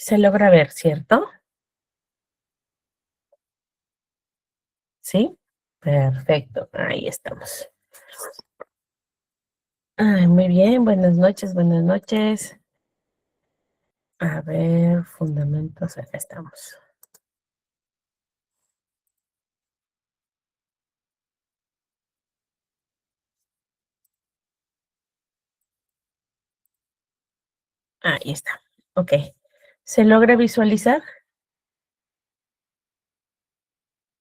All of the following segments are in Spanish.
Se logra ver, ¿cierto? ¿Sí? Perfecto, ahí estamos. Ay, muy bien, buenas noches, buenas noches. A ver, fundamentos, acá estamos. Ahí está. Ok. ¿Se logra visualizar?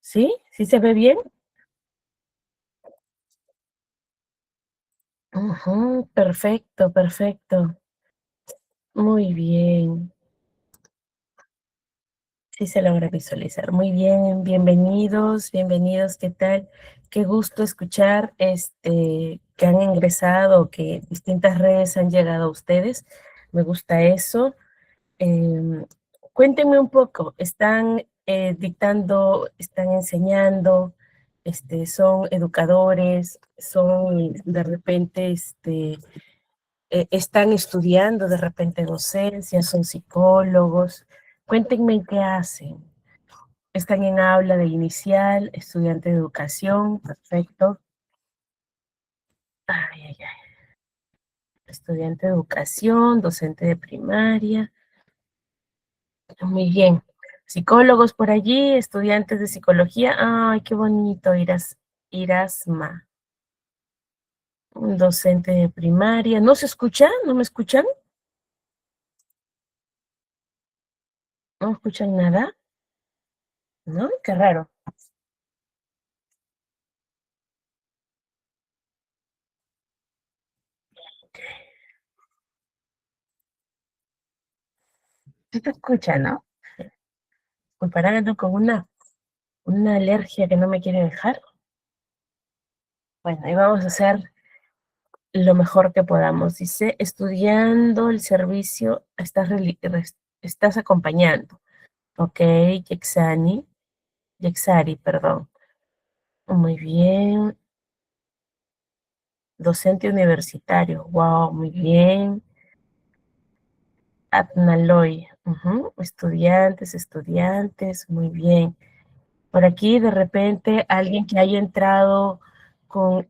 ¿Sí? ¿Sí se ve bien? Ujú, perfecto, perfecto. Muy bien. Sí se logra visualizar. Muy bien, bienvenidos, bienvenidos, ¿qué tal? Qué gusto escuchar que han ingresado, que distintas redes han llegado a ustedes. Me gusta eso. Em, Cuéntenme un poco, ¿están dictando, están enseñando, son educadores, son de repente, están estudiando de repente docencia, son psicólogos? Cuéntenme en qué hacen. Están en aula de inicial, estudiante de educación, perfecto. Ay, ay, ay. Estudiante de educación, docente de primaria. Muy bien. Psicólogos por allí, estudiantes de psicología. Ay, qué bonito, Irasma. Un docente de primaria. ¿No se escucha? ¿No me escuchan? ¿No escuchan nada? ¿No? Qué raro. Sí te escucha, ¿no? Comparando con una alergia que no me quiere dejar. Bueno, ahí vamos a hacer lo mejor que podamos. Dice, estudiando el servicio, estás acompañando. Ok, Yexari, perdón. Muy bien. Docente universitario. Wow, muy bien. Atnaloy. Ujú, estudiantes, estudiantes. Muy bien. Por aquí, de repente, alguien que haya entrado con,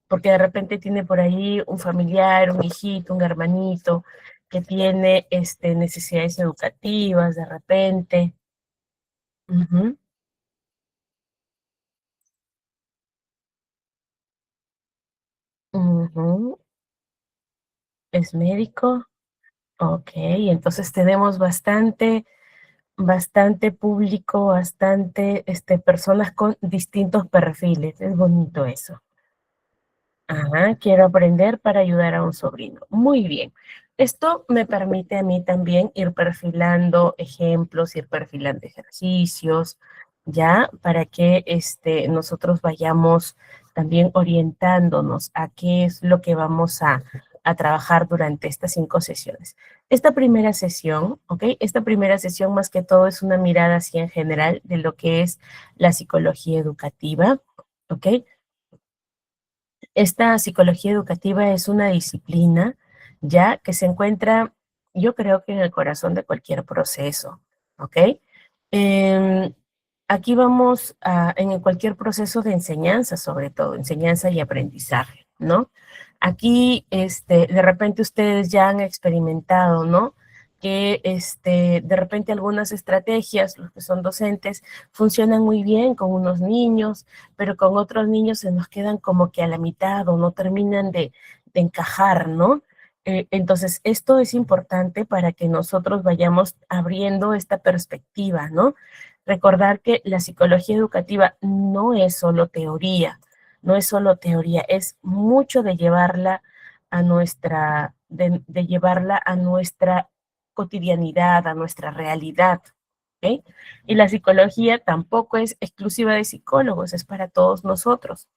porque de repente tiene por ahí un familiar, un hijito, un hermanito, que tiene necesidades educativas, de repente. Ujú, ujú. Es médico. Ok, entonces tenemos bastante público, bastante personas con distintos perfiles. Es bonito eso. Ajá, quiero aprender para ayudar a un sobrino. Muy bien. Esto me permite a mí también ir perfilando ejemplos, ir perfilando ejercicios, ¿ya? Para que nosotros vayamos también orientándonos a qué es lo que vamos a trabajar durante estas 5 sesiones. Esta primera sesión, ¿ok? Esta primera sesión más que todo es una mirada así en general de lo que es la psicología educativa, ¿ok? Esta psicología educativa es una disciplina ya que se encuentra, yo creo que en el corazón de cualquier proceso, ¿ok? Em, Aquí vamos en cualquier proceso de enseñanza, sobre todo, enseñanza y aprendizaje, ¿no? Aquí, de repente ustedes ya han experimentado, ¿no? Que, de repente algunas estrategias, los que son docentes, funcionan muy bien con unos niños, pero con otros niños se nos quedan como que a la mitad o no terminan de encajar, ¿no? Entonces, esto es importante para que nosotros vayamos abriendo esta perspectiva, ¿no? Recordar que la psicología educativa no es solo teoría, no es solo teoría, es mucho de llevarla a de llevarla a nuestra cotidianidad, a nuestra realidad, ¿ok? Y la psicología tampoco es exclusiva de psicólogos, es para todos nosotros.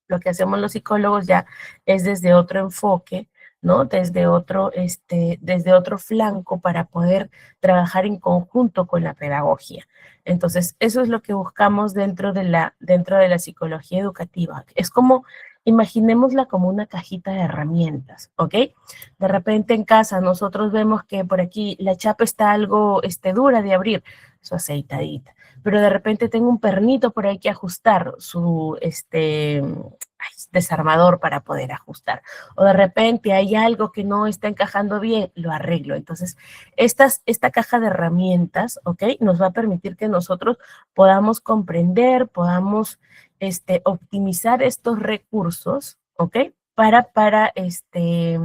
Lo que hacemos los psicólogos ya es desde otro enfoque, ¿no? Desde otro flanco para poder trabajar en conjunto con la pedagogía. Entonces, eso es lo que buscamos dentro de la psicología educativa. Es como imaginémosla como una cajita de herramientas, ¿ok? De repente en casa nosotros vemos que por aquí la chapa está algo dura de abrir, su aceitadita, pero de repente tengo un pernito por ahí que ajustar, su desarmador para poder ajustar, o de repente hay algo que no está encajando bien, lo arreglo. Entonces, esta caja de herramientas, ¿ok? Nos va a permitir que nosotros podamos comprender, podamos optimizar estos recursos, ¿ok? Para que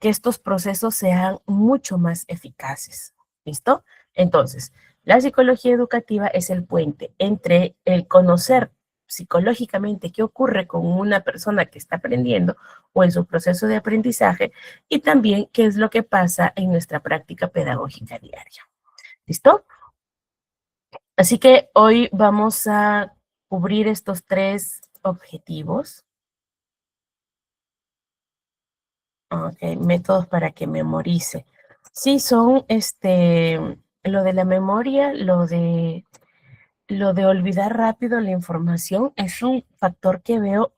estos procesos sean mucho más eficaces. ¿Listo? Entonces, la psicología educativa es el puente entre el conocer psicológicamente qué ocurre con una persona que está aprendiendo o en su proceso de aprendizaje y también qué es lo que pasa en nuestra práctica pedagógica diaria. ¿Listo? Así que hoy vamos a cubrir estos 3 objetivos. Ok, métodos para que memorice. Sí, son lo de la memoria, lo de olvidar rápido la información es un factor que veo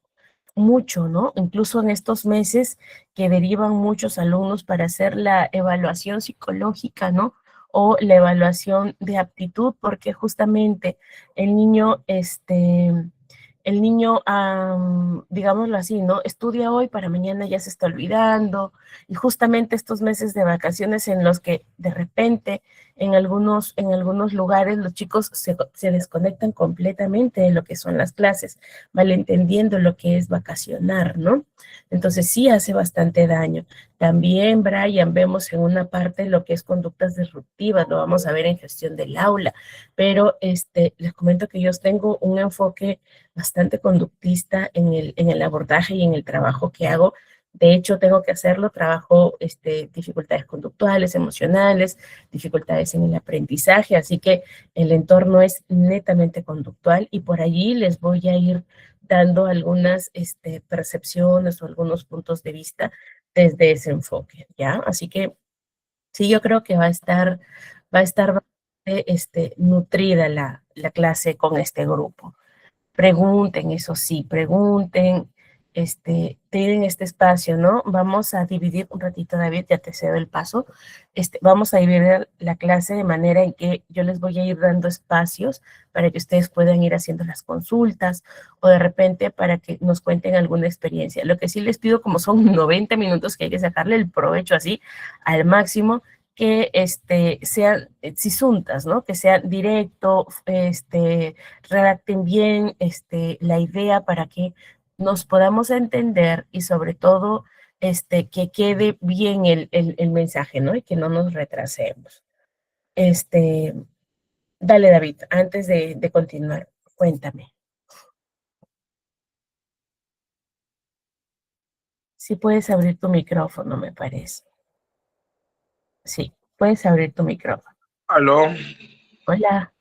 mucho, ¿no? Incluso en estos meses que derivan muchos alumnos para hacer la evaluación psicológica, ¿no? O la evaluación de aptitud, porque justamente el niño, digámoslo así, ¿no? Estudia hoy, para mañana ya se está olvidando, y justamente estos meses de vacaciones en los que de repente en algunos lugares los chicos se desconectan completamente de lo que son las clases, malentendiendo lo que es vacacionar, ¿no? Entonces sí hace bastante daño. También, Brian, vemos en una parte lo que es conductas disruptivas, lo vamos a ver en gestión del aula, pero les comento que yo tengo un enfoque bastante conductista en el abordaje y en el trabajo que hago. De hecho, tengo que hacerlo, trabajo dificultades conductuales, emocionales, dificultades en el aprendizaje, así que el entorno es netamente conductual y por allí les voy a ir dando algunas percepciones o algunos puntos de vista desde ese enfoque, ¿ya? Así que sí, yo creo que va a estar bastante nutrida la clase con este grupo. Pregunten, eso sí, pregunten, tienen este espacio, ¿no? Vamos a dividir un ratito, David, ya te cedo el paso. Vamos a dividir la clase de manera en que yo les voy a ir dando espacios para que ustedes puedan ir haciendo las consultas o de repente para que nos cuenten alguna experiencia. Lo que sí les pido, como son 90 minutos que hay que sacarle el provecho así al máximo, que sean sisuntas, ¿no? Que sean directo, redacten bien la idea para que nos podamos entender y sobre todo que quede bien el mensaje, ¿no? Y que no nos retrasemos. Este, Dale, David, antes de continuar, cuéntame. Si puedes abrir tu micrófono, me parece. Sí, puedes abrir tu micrófono. Aló. Hola.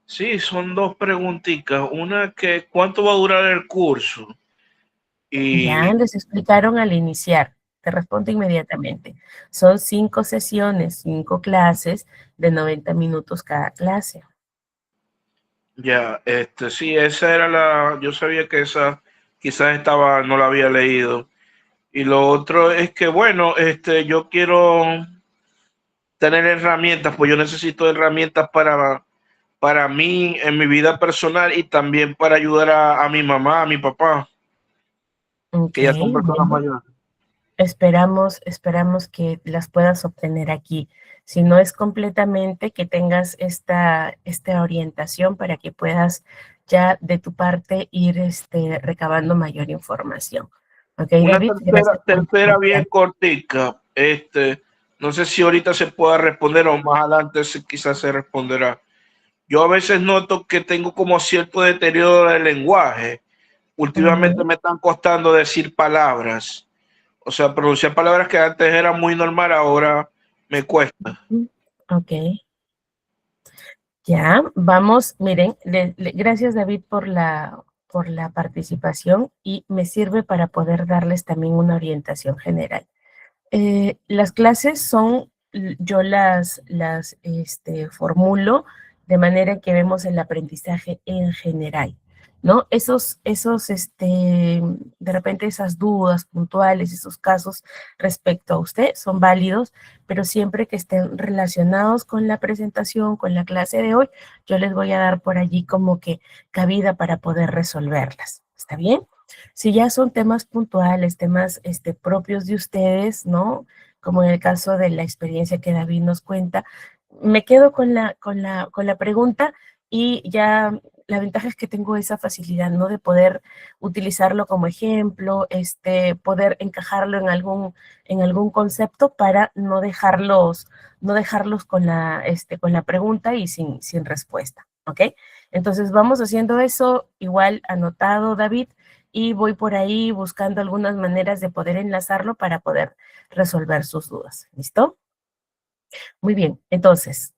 Sí, son dos preguntitas. Una que, ¿cuánto va a durar el curso? Ya Y les explicaron al iniciar. Te respondo inmediatamente. Son 5 sesiones, 5 clases de 90 minutos cada clase. ya, sí, esa era yo sabía que esa quizás estaba, no la había leído. Y lo otro es que, bueno, yo quiero tener herramientas, pues yo necesito herramientas para mí en mi vida personal y también para ayudar a mi mamá, a mi papá, Ok, que ya son personas bueno. mayores. Esperamos que las puedas obtener aquí. Si no es completamente, que tengas esta orientación para que puedas ya de tu parte ir recabando mayor información. Ok, Una David, tercera, gracias por tu tercera bien confianza. cortica. No sé si ahorita se pueda responder o más adelante quizás se responderá. Yo a veces noto que tengo como cierto deterioro del lenguaje. Últimamente Ujú, me están costando decir palabras. O sea, pronunciar palabras que antes era muy normal, ahora me cuesta. ujú. Ok, ya, vamos, miren, gracias David por la participación y me sirve para poder darles también una orientación general. Las clases yo las formulo de manera que vemos el aprendizaje en general. ¿no? De repente esas dudas puntuales, esos casos respecto a usted son válidos, pero siempre que estén relacionados con la presentación, con la clase de hoy, yo les voy a dar por allí como que cabida para poder resolverlas. ¿Está bien? Si ya son temas puntuales, temas propios de ustedes, ¿no? Como en el caso de la experiencia que David nos cuenta, me quedo con la pregunta y ya la ventaja es que tengo esa facilidad, ¿no? De poder utilizarlo como ejemplo, poder encajarlo en algún concepto para no dejarlos con la pregunta y sin respuesta, ¿ok? Entonces vamos haciendo eso, igual anotado, David, y voy por ahí buscando algunas maneras de poder enlazarlo para poder resolver sus dudas. ¿Listo? Muy bien, entonces,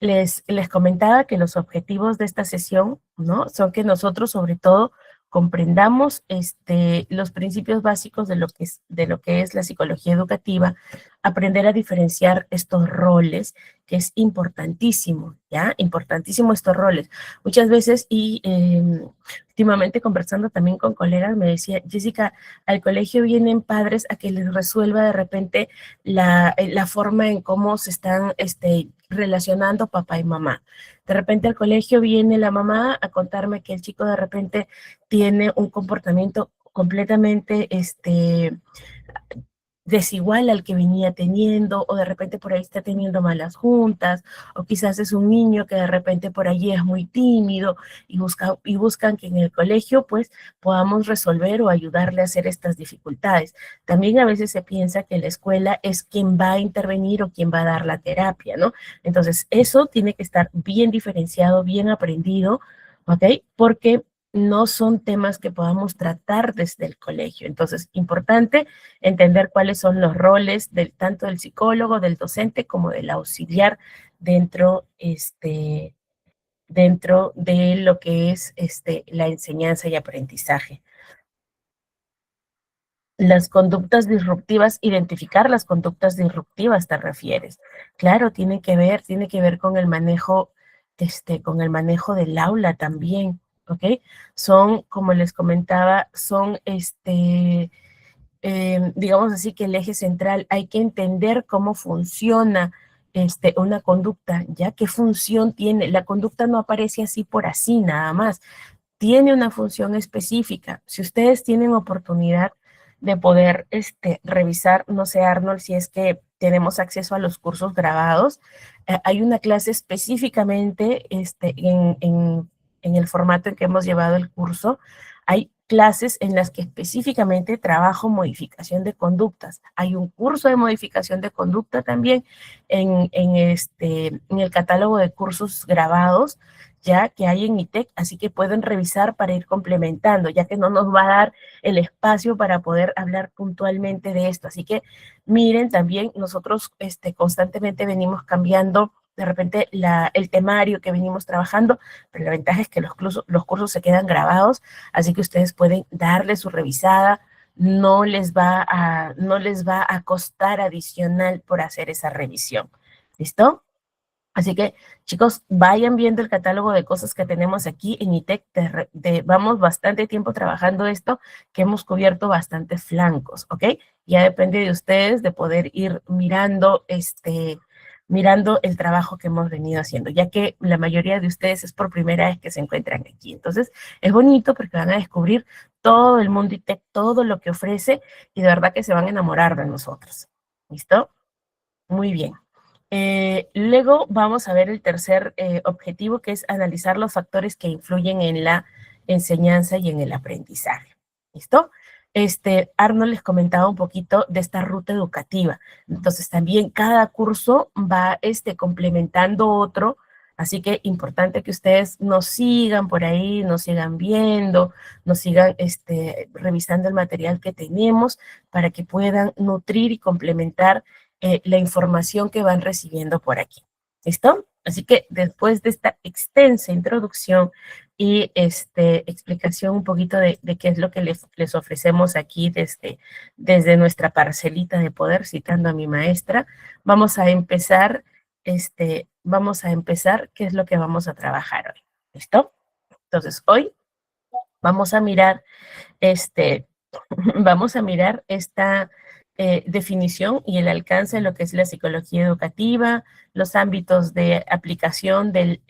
les comentaba que los objetivos de esta sesión, ¿no? Son que nosotros, sobre todo, comprendamos los principios básicos de lo que es la psicología educativa, aprender a diferenciar estos roles, que es importantísimo, ¿ya? Importantísimo estos roles. Muchas veces, y últimamente conversando también con colegas, me decía, Jessica, al colegio vienen padres a que les resuelva de repente la forma en cómo se están relacionando papá y mamá. De repente al colegio viene la mamá a contarme que el chico de repente tiene un comportamiento completamente desigual al que venía teniendo, o de repente por ahí está teniendo malas juntas, o quizás es un niño que de repente por allí es muy tímido y buscan que en el colegio pues podamos resolver o ayudarle a hacer estas dificultades. También a veces se piensa que la escuela es quien va a intervenir o quien va a dar la terapia, ¿no? Entonces eso tiene que estar bien diferenciado, bien aprendido, ¿ok? Porque no son temas que podamos tratar desde el colegio. Entonces, importante entender cuáles son los roles tanto del psicólogo, del docente, como del auxiliar dentro de lo que es la enseñanza y aprendizaje. Las conductas disruptivas, identificar las conductas disruptivas, ¿te refieres? Claro, tiene que ver con el manejo del aula también, ¿ok? Son, como les comentaba, son digamos así que el eje central, hay que entender cómo funciona una conducta, ya qué función tiene. La conducta no aparece así por así, nada más. Tiene una función específica. Si ustedes tienen oportunidad de poder revisar, no sé, Arnold, si es que tenemos acceso a los cursos grabados, hay una clase específicamente en el formato en que hemos llevado el curso. Hay clases en las que específicamente trabajo modificación de conductas. Hay un curso de modificación de conducta también en el catálogo de cursos grabados ya que hay en ITEC, así que pueden revisar para ir complementando, ya que no nos va a dar el espacio para poder hablar puntualmente de esto. Así que miren, también nosotros constantemente venimos cambiando de repente el temario que venimos trabajando, pero la ventaja es que los cursos se quedan grabados, así que ustedes pueden darle su revisada, no les va a costar adicional por hacer esa revisión. ¿Listo? Así que, chicos, vayan viendo el catálogo de cosas que tenemos aquí en ITEC. Vamos bastante tiempo trabajando esto, que hemos cubierto bastantes flancos, ¿ok? Ya depende de ustedes de poder ir mirando el trabajo que hemos venido haciendo, ya que la mayoría de ustedes es por primera vez que se encuentran aquí. Entonces, es bonito porque van a descubrir todo el mundo ITEC, todo lo que ofrece, y de verdad que se van a enamorar de nosotros. ¿Listo? Muy bien. Luego vamos a ver el tercer objetivo, que es analizar los factores que influyen en la enseñanza y en el aprendizaje. ¿Listo? Arnold les comentaba un poquito de esta ruta educativa. Entonces, también cada curso va complementando otro, así que importante que ustedes nos sigan por ahí, nos sigan viendo, nos sigan revisando el material que tenemos para que puedan nutrir y complementar la información que van recibiendo por aquí. ¿Listo? Así que después de esta extensa introducción y explicación un poquito de qué es lo que les ofrecemos aquí desde nuestra parcelita de poder, citando a mi maestra, vamos a empezar, qué es lo que vamos a trabajar hoy. ¿Listo? Entonces, hoy Vamos a mirar vamos a mirar esta definición y el alcance de lo que es la psicología educativa, los ámbitos de aplicación de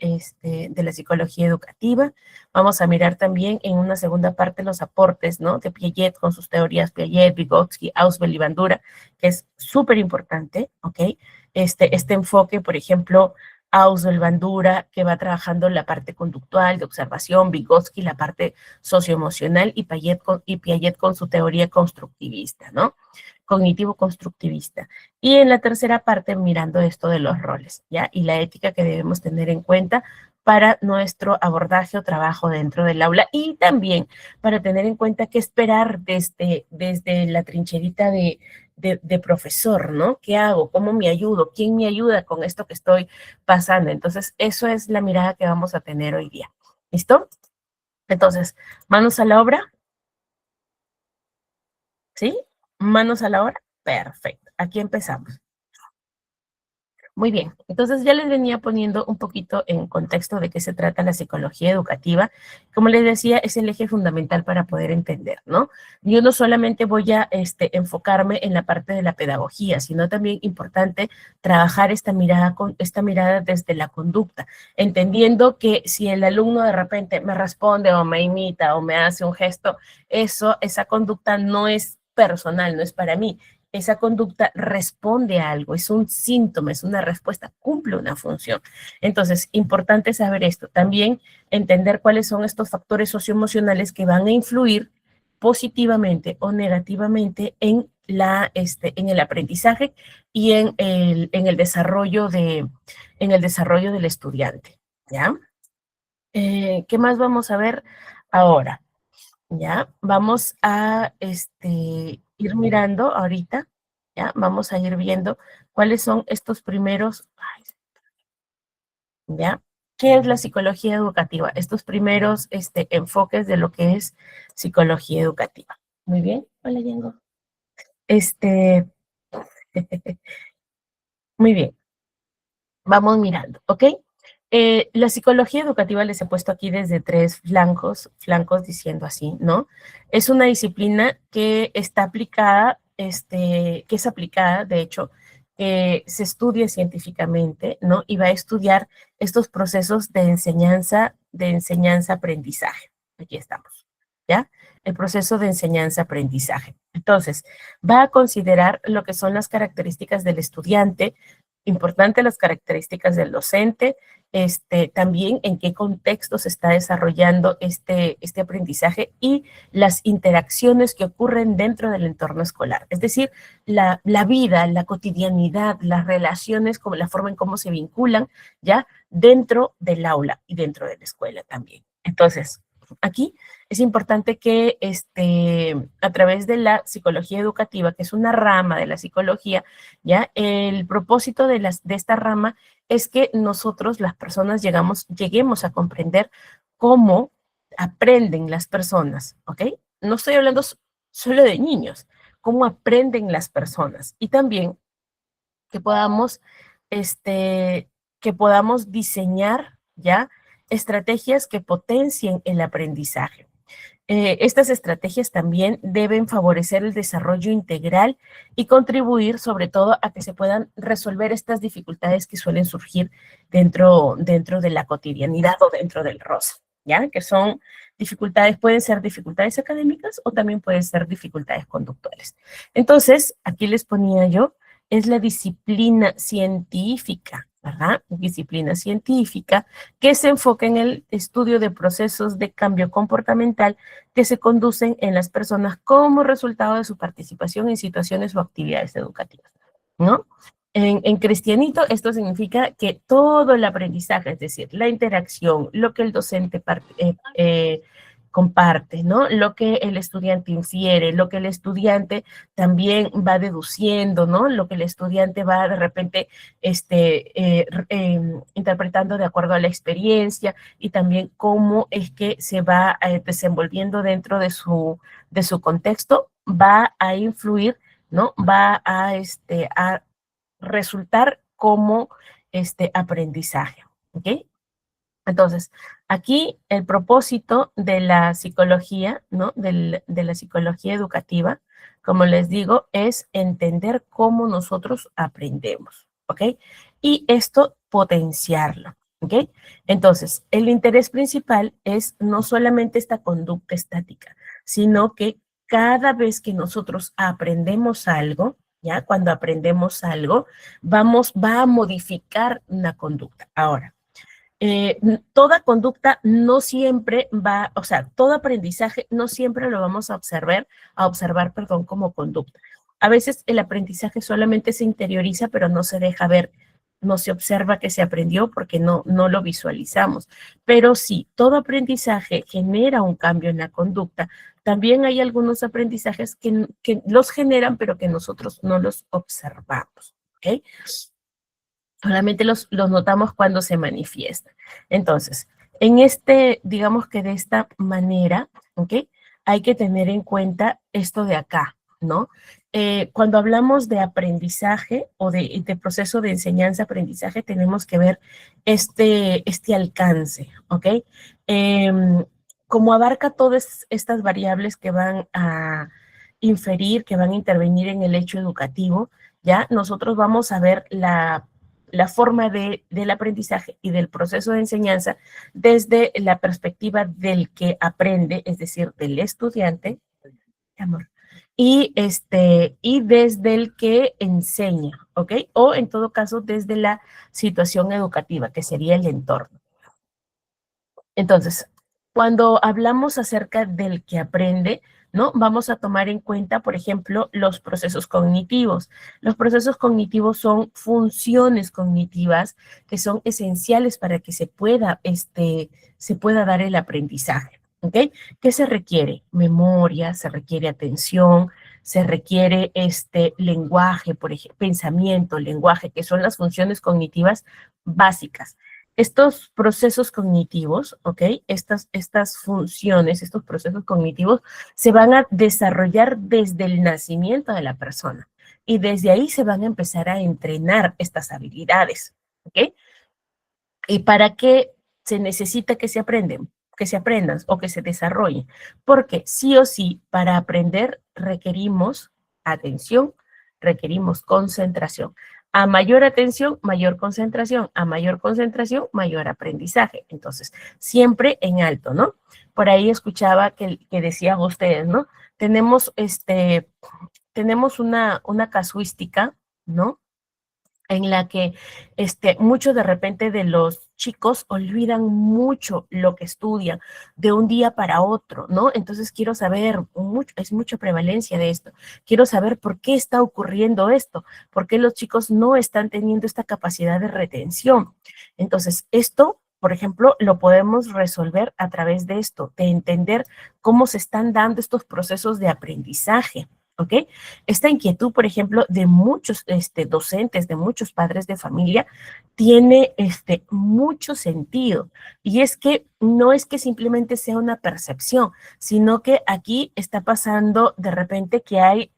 la psicología educativa. Vamos a mirar también en una segunda parte los aportes, ¿no? De Piaget con sus teorías Piaget, Vygotsky, Ausubel y Bandura, que es súper importante, ¿ok? Este enfoque, por ejemplo, Ausubel, Bandura, que va trabajando la parte conductual de observación, Vygotsky la parte socioemocional y Piaget con su teoría constructivista, ¿no? Cognitivo-constructivista. Y en la tercera parte, mirando esto de los roles, ¿ya? Y la ética que debemos tener en cuenta para nuestro abordaje o trabajo dentro del aula y también para tener en cuenta qué esperar desde la trincherita de profesor, ¿no? ¿Qué hago? ¿Cómo me ayudo? ¿Quién me ayuda con esto que estoy pasando? Entonces, eso es la mirada que vamos a tener hoy día. ¿Listo? Entonces, manos a la obra, ¿sí? Manos a la obra, perfecto. Aquí empezamos. Muy bien, entonces ya les venía poniendo un poquito en contexto de qué se trata la psicología educativa. Como les decía, es el eje fundamental para poder entender, ¿no? Yo no solamente voy a enfocarme en la parte de la pedagogía, sino también importante trabajar esta mirada desde la conducta, entendiendo que si el alumno de repente me responde o me imita o me hace un gesto, esa conducta no es personal, no es para mí, esa conducta responde a algo, es un síntoma, es una respuesta, cumple una función. Entonces, importante saber esto. También entender cuáles son estos factores socioemocionales que van a influir positivamente o negativamente en el aprendizaje y en el desarrollo del estudiante. ¿Ya? ¿Qué más vamos a ver ahora? ¿Ya? Vamos a ir mirando ahorita, ¿ya? Vamos a ir viendo cuáles son estos primeros, ¿ya? ¿Qué es la psicología educativa? Estos primeros enfoques de lo que es psicología educativa. Muy bien, hola, Yengo. Este, muy bien, vamos mirando, ¿ok? La psicología educativa les he puesto aquí desde tres flancos diciendo así, ¿no? Es una disciplina que está aplicada, que es aplicada, de hecho, se estudia científicamente, ¿no? Y va a estudiar estos procesos de enseñanza-aprendizaje. Aquí estamos, ¿ya? El proceso de enseñanza-aprendizaje. Entonces, va a considerar lo que son las características del estudiante, importante las características del docente, también en qué contexto se está desarrollando este aprendizaje y las interacciones que ocurren dentro del entorno escolar. Es decir, la vida, la cotidianidad, las relaciones, como la forma en cómo se vinculan ya dentro del aula y dentro de la escuela también. Entonces, aquí es importante que a través de la psicología educativa, que es una rama de la psicología, ya el propósito de esta rama es que nosotros, las personas, lleguemos a comprender cómo aprenden las personas, ¿ok? No estoy hablando solo de niños, cómo aprenden las personas y también que podamos, que podamos diseñar ya estrategias que potencien el aprendizaje. Estas estrategias también deben favorecer el desarrollo integral y contribuir sobre todo a que se puedan resolver estas dificultades que suelen surgir dentro de la cotidianidad o dentro del rosa, ¿ya? Que son dificultades, pueden ser dificultades académicas o también pueden ser dificultades conductuales. Entonces, aquí les ponía yo, es la disciplina científica, ¿verdad? Disciplina científica que se enfoca en el estudio de procesos de cambio comportamental que se conducen en las personas como resultado de su participación en situaciones o actividades educativas, ¿no? En cristianito esto significa que todo el aprendizaje, es decir, la interacción, lo que el docente comparte, ¿no? Lo que el estudiante infiere, lo que el estudiante también va deduciendo, ¿no? Lo que el estudiante va de repente interpretando de acuerdo a la experiencia y también cómo es que se va desenvolviendo dentro de su contexto, va a influir, ¿no? Va a resultar como aprendizaje, ¿ok? Entonces, aquí el propósito de la psicología, ¿no? De la psicología educativa, como les digo, es entender cómo nosotros aprendemos, ¿ok? Y esto potenciarlo, ¿ok? Entonces, el interés principal es no solamente esta conducta estática, sino que cada vez que nosotros aprendemos algo, ¿ya? Cuando aprendemos algo, va a modificar una conducta. Ahora, toda conducta no siempre va, o sea, todo aprendizaje no siempre lo vamos a observar, perdón, como conducta. A veces el aprendizaje solamente se interioriza, pero no se deja ver, no se observa que se aprendió porque no lo visualizamos. Pero sí, todo aprendizaje genera un cambio en la conducta. También hay algunos aprendizajes que los generan, pero que nosotros no los observamos, ¿ok? Solamente los notamos cuando se manifiestan. Entonces, digamos que de esta manera, ¿ok? Hay que tener en cuenta esto de acá, ¿no? Cuando hablamos de aprendizaje o de proceso de enseñanza-aprendizaje, tenemos que ver este alcance, ¿ok? Como abarca todas estas variables que van a inferir, que van a intervenir en el hecho educativo, ya nosotros vamos a ver la forma del aprendizaje y del proceso de enseñanza desde la perspectiva del que aprende, es decir, del estudiante, amor, y desde el que enseña, ¿ok? O en todo caso, desde la situación educativa, que sería el entorno. Entonces, cuando hablamos acerca del que aprende, ¿no? Vamos a tomar en cuenta, por ejemplo, los procesos cognitivos. Los procesos cognitivos son funciones cognitivas que son esenciales para que se pueda dar el aprendizaje, ¿ok? ¿Qué se requiere? Memoria, se requiere atención, se requiere lenguaje, por ejemplo, pensamiento, lenguaje, que son las funciones cognitivas básicas. Estos procesos cognitivos, ¿ok? Estas funciones, estos procesos cognitivos se van a desarrollar desde el nacimiento de la persona y desde ahí se van a empezar a entrenar estas habilidades, ¿ok? ¿Y para qué se necesita que se aprendan o que se desarrollen? Porque sí o sí, para aprender requerimos atención, requerimos concentración. A mayor atención, mayor concentración. A mayor concentración, mayor aprendizaje. Entonces, siempre en alto, ¿no? Por ahí escuchaba que decían ustedes, ¿no? Tenemos una casuística, ¿no? En la que muchos de repente de los chicos olvidan mucho lo que estudian de un día para otro, ¿no? Entonces quiero saber, es mucha prevalencia de esto, quiero saber por qué está ocurriendo esto, por qué los chicos no están teniendo esta capacidad de retención. Entonces, esto, por ejemplo, lo podemos resolver a través de esto, de entender cómo se están dando estos procesos de aprendizaje. ¿Ok? Esta inquietud, por ejemplo, de muchos docentes, de muchos padres de familia, tiene mucho sentido. Y es que no es que simplemente sea una percepción, sino que aquí está pasando de repente que hay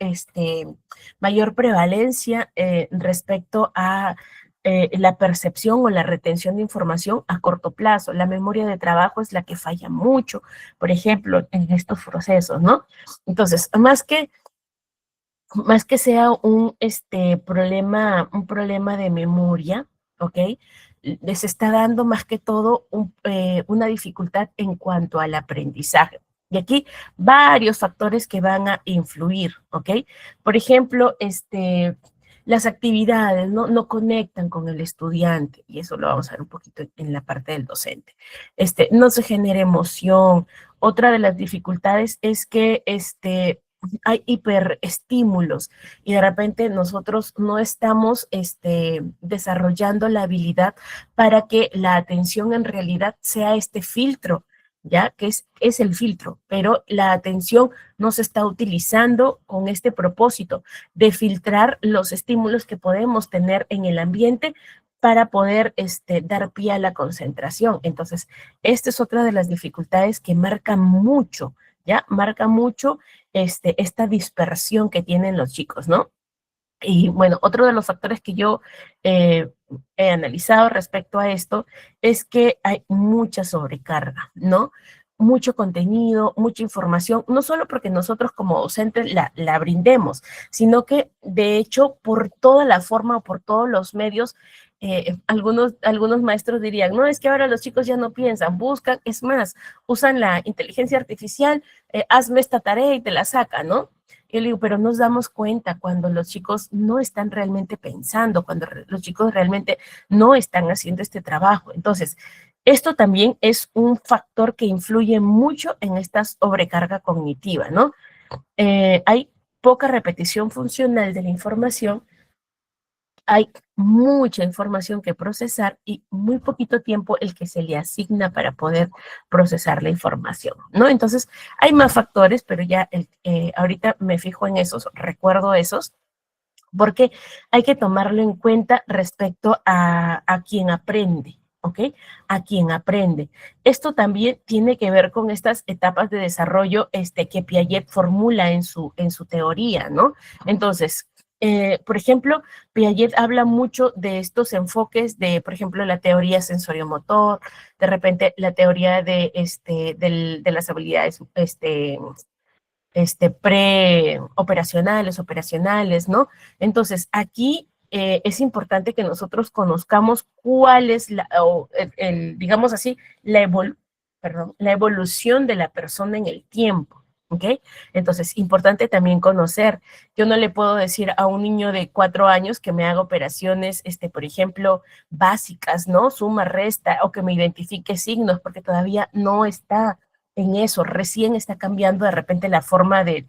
mayor prevalencia respecto a la percepción o la retención de información a corto plazo. La memoria de trabajo es la que falla mucho, por ejemplo, en estos procesos, ¿no? Entonces, más que sea un problema de memoria, ¿ok? Les está dando más que todo una dificultad en cuanto al aprendizaje. Y aquí varios factores que van a influir, ¿ok? Por ejemplo, las actividades no conectan con el estudiante, y eso lo vamos a ver un poquito en la parte del docente. No se genera emoción. Otra de las dificultades es que hay hiperestímulos y de repente nosotros no estamos desarrollando la habilidad para que la atención en realidad sea este filtro, ¿ya? Que es el filtro, pero la atención no se está utilizando con este propósito de filtrar los estímulos que podemos tener en el ambiente para poder dar pie a la concentración. Entonces, esta es otra de las dificultades que marca mucho, ¿ya? Marca mucho esta dispersión que tienen los chicos, ¿no? Y bueno, otro de los factores que yo he analizado respecto a esto es que hay mucha sobrecarga, ¿no? Mucho contenido, mucha información, no solo porque nosotros como docentes la brindemos, sino que de hecho por toda la forma o por todos los medios, algunos maestros dirían, no, es que ahora los chicos ya no piensan, buscan, es más, usan la inteligencia artificial, hazme esta tarea y te la saca, ¿no? Yo le digo, pero nos damos cuenta cuando los chicos no están realmente pensando, cuando los chicos realmente no están haciendo este trabajo. Entonces, esto también es un factor que influye mucho en esta sobrecarga cognitiva, ¿no? Hay poca repetición funcional de la información, hay mucha información que procesar y muy poquito tiempo el que se le asigna para poder procesar la información, ¿no? Entonces, hay más factores, pero ya ahorita me fijo en esos, recuerdo esos, porque hay que tomarlo en cuenta respecto a quien aprende, ¿ok? A quien aprende. Esto también tiene que ver con estas etapas de desarrollo que Piaget formula en su teoría, ¿no? Entonces, por ejemplo, Piaget habla mucho de estos enfoques de, por ejemplo, la teoría sensoriomotor, de repente la teoría de las habilidades preoperacionales, operacionales, ¿no? Entonces, aquí es importante que nosotros conozcamos cuál es digamos así, la evolución de la persona en el tiempo, ¿ok? Entonces, importante también conocer. Yo no le puedo decir a un niño de 4 años que me haga operaciones, por ejemplo, básicas, ¿no? Suma, resta, o que me identifique signos, porque todavía no está en eso, recién está cambiando de repente la forma del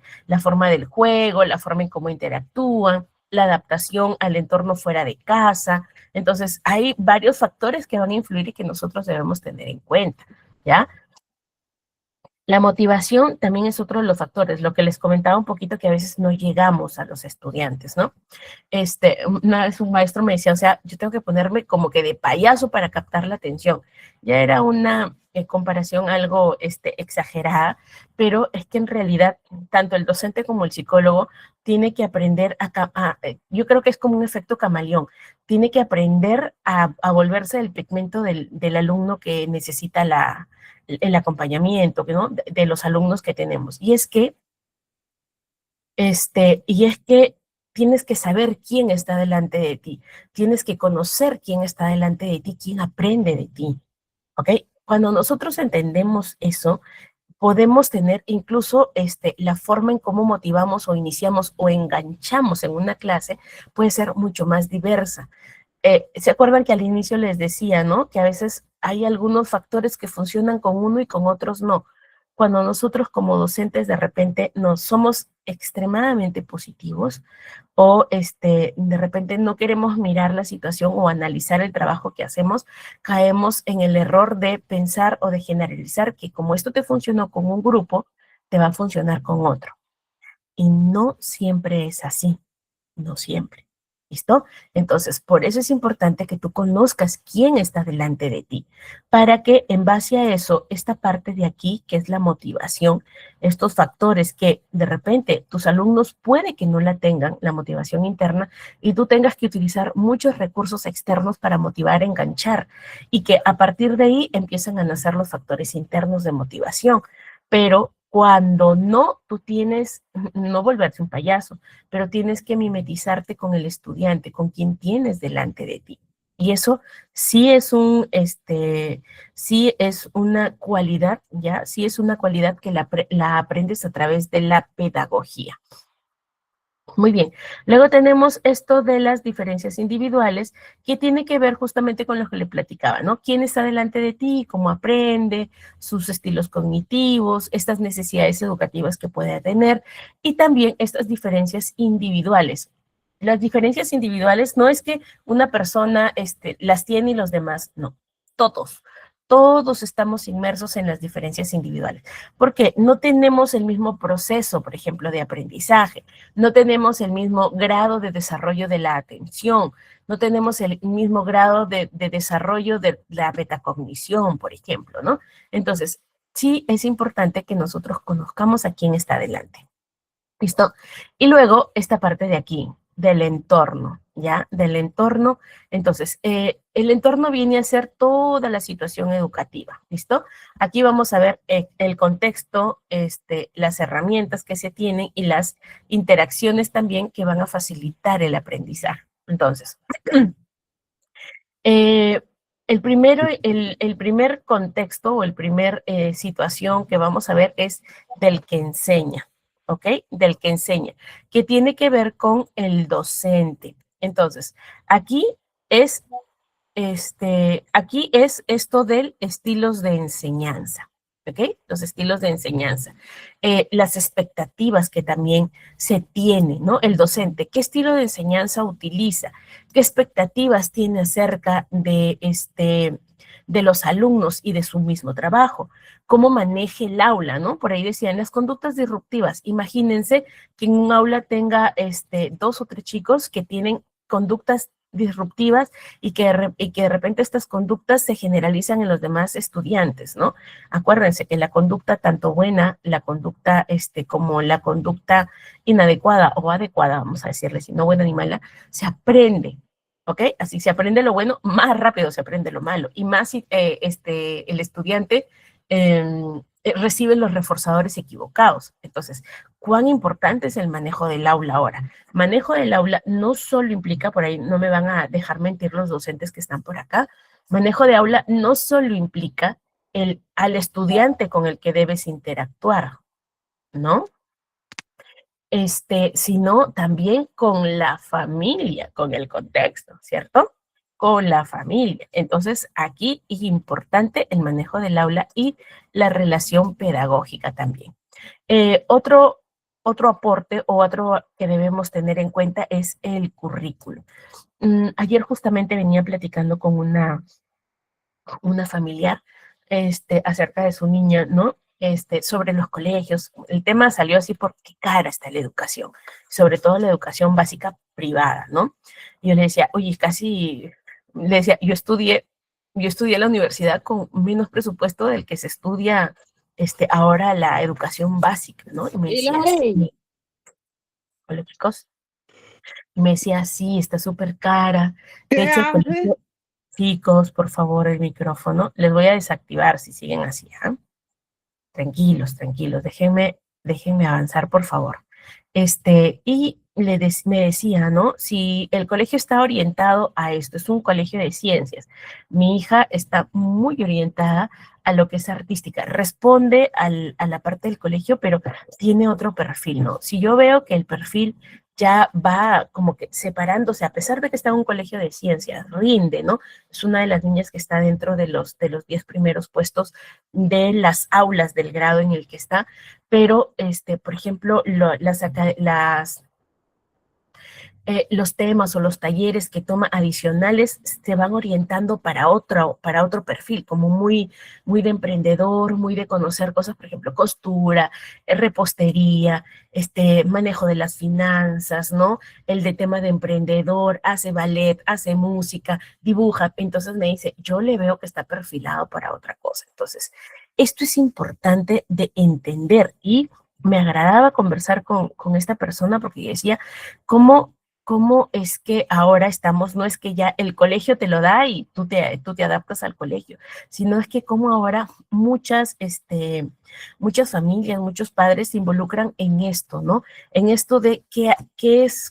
juego, la forma en cómo interactúan, la adaptación al entorno fuera de casa. Entonces, hay varios factores que van a influir y que nosotros debemos tener en cuenta, ¿ya? La motivación también es otro de los factores, lo que les comentaba un poquito que a veces no llegamos a los estudiantes, ¿no? Una vez un maestro me decía, o sea, yo tengo que ponerme como que de payaso para captar la atención. Ya era una comparación algo exagerada, pero es que en realidad tanto el docente como el psicólogo tiene que aprender yo creo que es como un efecto camaleón, tiene que aprender a volverse el pigmento del alumno que necesita el acompañamiento, ¿no? De los alumnos que tenemos. Y es que tienes que saber quién está delante de ti, tienes que conocer quién está delante de ti, quién aprende de ti, ¿ok? Cuando nosotros entendemos eso, podemos tener incluso la forma en cómo motivamos o iniciamos o enganchamos en una clase puede ser mucho más diversa. ¿Se acuerdan que al inicio les decía, ¿no? Que a veces hay algunos factores que funcionan con uno y con otros no. Cuando nosotros como docentes de repente nos somos extremadamente positivos o de repente no queremos mirar la situación o analizar el trabajo que hacemos, caemos en el error de pensar o de generalizar que como esto te funcionó con un grupo, te va a funcionar con otro. Y no siempre es así, no siempre. ¿Listo? Entonces, por eso es importante que tú conozcas quién está delante de ti, para que en base a eso, esta parte de aquí, que es la motivación, estos factores que de repente tus alumnos puede que no la tengan, la motivación interna, y tú tengas que utilizar muchos recursos externos para motivar, enganchar, y que a partir de ahí empiezan a nacer los factores internos de motivación. Pero cuando no, tú tienes, no volverte un payaso, pero tienes que mimetizarte con el estudiante, con quien tienes delante de ti. Y eso sí es una cualidad, ¿ya? Sí es una cualidad que la aprendes a través de la pedagogía. Muy bien. Luego tenemos esto de las diferencias individuales, que tiene que ver justamente con lo que le platicaba, ¿no? ¿Quién está delante de ti? ¿Cómo aprende? Sus estilos cognitivos, estas necesidades educativas que puede tener y también estas diferencias individuales. Las diferencias individuales no es que una persona las tiene y los demás no. Todos. Todos estamos inmersos en las diferencias individuales, porque no tenemos el mismo proceso, por ejemplo, de aprendizaje, no tenemos el mismo grado de desarrollo de la atención, no tenemos el mismo grado de desarrollo de la metacognición, por ejemplo, ¿no? Entonces, sí es importante que nosotros conozcamos a quién está delante. ¿Listo? Y luego esta parte de aquí, del entorno, ¿ya? Del entorno. Entonces, el entorno viene a ser toda la situación educativa, ¿listo? Aquí vamos a ver el contexto, las herramientas que se tienen y las interacciones también que van a facilitar el aprendizaje. Entonces, el primer contexto o el primer situación que vamos a ver es del que enseña, ¿ok? Del que enseña, que tiene que ver con el docente. Entonces, aquí es, aquí es esto del estilos de enseñanza, ¿ok? Los estilos de enseñanza. Las expectativas que también se tiene, ¿no? El docente, ¿qué estilo de enseñanza utiliza? ¿Qué expectativas tiene acerca de los alumnos y de su mismo trabajo? ¿Cómo maneje el aula, no? Por ahí decían, las conductas disruptivas. Imagínense que en un aula tenga dos o tres chicos que tienen conductas disruptivas y que de repente estas conductas se generalizan en los demás estudiantes, ¿no? Acuérdense que la conducta tanto buena, la conducta como la conducta inadecuada o adecuada, vamos a decirle, si no buena ni mala, se aprende, ¿ok? Así se aprende lo bueno, más rápido se aprende lo malo y más si el estudiante recibe los reforzadores equivocados. Entonces, ¿cuán importante es el manejo del aula ahora? Manejo del aula no solo implica, por ahí no me van a dejar mentir los docentes que están por acá, manejo de aula no solo implica al estudiante con el que debes interactuar, ¿no? Sino también con la familia, con el contexto, ¿cierto? Con la familia. Entonces, aquí es importante el manejo del aula y la relación pedagógica también. Otro aporte o otro que debemos tener en cuenta es el currículo. Ayer justamente venía platicando con una familiar acerca de su niña, ¿no? Sobre los colegios. El tema salió así porque cara está la educación, sobre todo la educación básica privada, ¿no? Y yo le decía, oye, casi, le decía, yo estudié en la universidad con menos presupuesto del que se estudia ahora la educación básica, ¿no? Y me decía, sí, hola chicos, y me decía, sí, está súper cara. De hecho, el colegio, chicos, por favor, el micrófono, les voy a desactivar si siguen así, ¿ah? Tranquilos, tranquilos, déjenme avanzar, por favor. Y me decía, ¿no? Si el colegio está orientado a esto, es un colegio de ciencias. Mi hija está muy orientada a lo que es artística, responde a la parte del colegio, pero tiene otro perfil, ¿no? Si yo veo que el perfil ya va como que separándose, a pesar de que está en un colegio de ciencias, rinde, ¿no? Es una de las niñas que está dentro de los 10 primeros puestos de las aulas del grado en el que está, pero, por ejemplo, los temas o los talleres que toma adicionales se van orientando para otro perfil, como muy de emprendedor, muy de conocer cosas, por ejemplo, costura, repostería, manejo de las finanzas, ¿no? El de tema de emprendedor, hace ballet, hace música, dibuja. Entonces me dice, yo le veo que está perfilado para otra cosa. Entonces, esto es importante de entender y me agradaba conversar con esta persona porque decía, ¿cómo es que ahora estamos? No es que ya el colegio te lo da y tú te adaptas al colegio, sino es que como ahora muchas familias, muchos padres se involucran en esto, ¿no? En esto de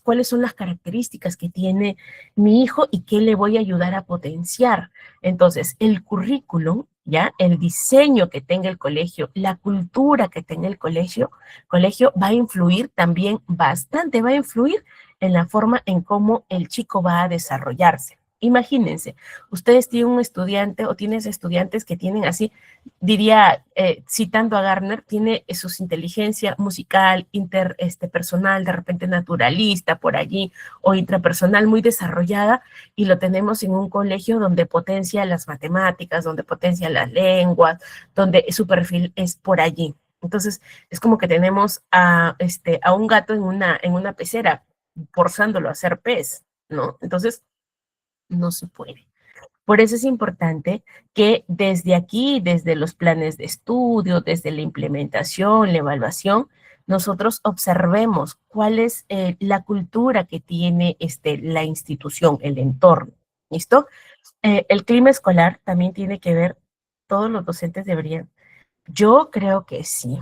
cuáles son las características que tiene mi hijo y qué le voy a ayudar a potenciar. Entonces, el currículum, ¿ya? El diseño que tenga el colegio, la cultura que tenga el colegio va a influir también bastante, va a influir en la forma en cómo el chico va a desarrollarse. Imagínense, ustedes tienen un estudiante o tienes estudiantes que tienen así, diría, citando a Gardner, tiene su inteligencia musical, personal, de repente naturalista por allí, o intrapersonal muy desarrollada, y lo tenemos en un colegio donde potencia las matemáticas, donde potencia las lenguas, donde su perfil es por allí. Entonces, es como que tenemos a un gato en una pecera, forzándolo a ser pez, ¿no? Entonces, no se puede. Por eso es importante que desde aquí, desde los planes de estudio, desde la implementación, la evaluación, nosotros observemos cuál es la cultura que tiene la institución, el entorno. ¿Listo? El clima escolar también tiene que ver, todos los docentes deberían. Yo creo que sí,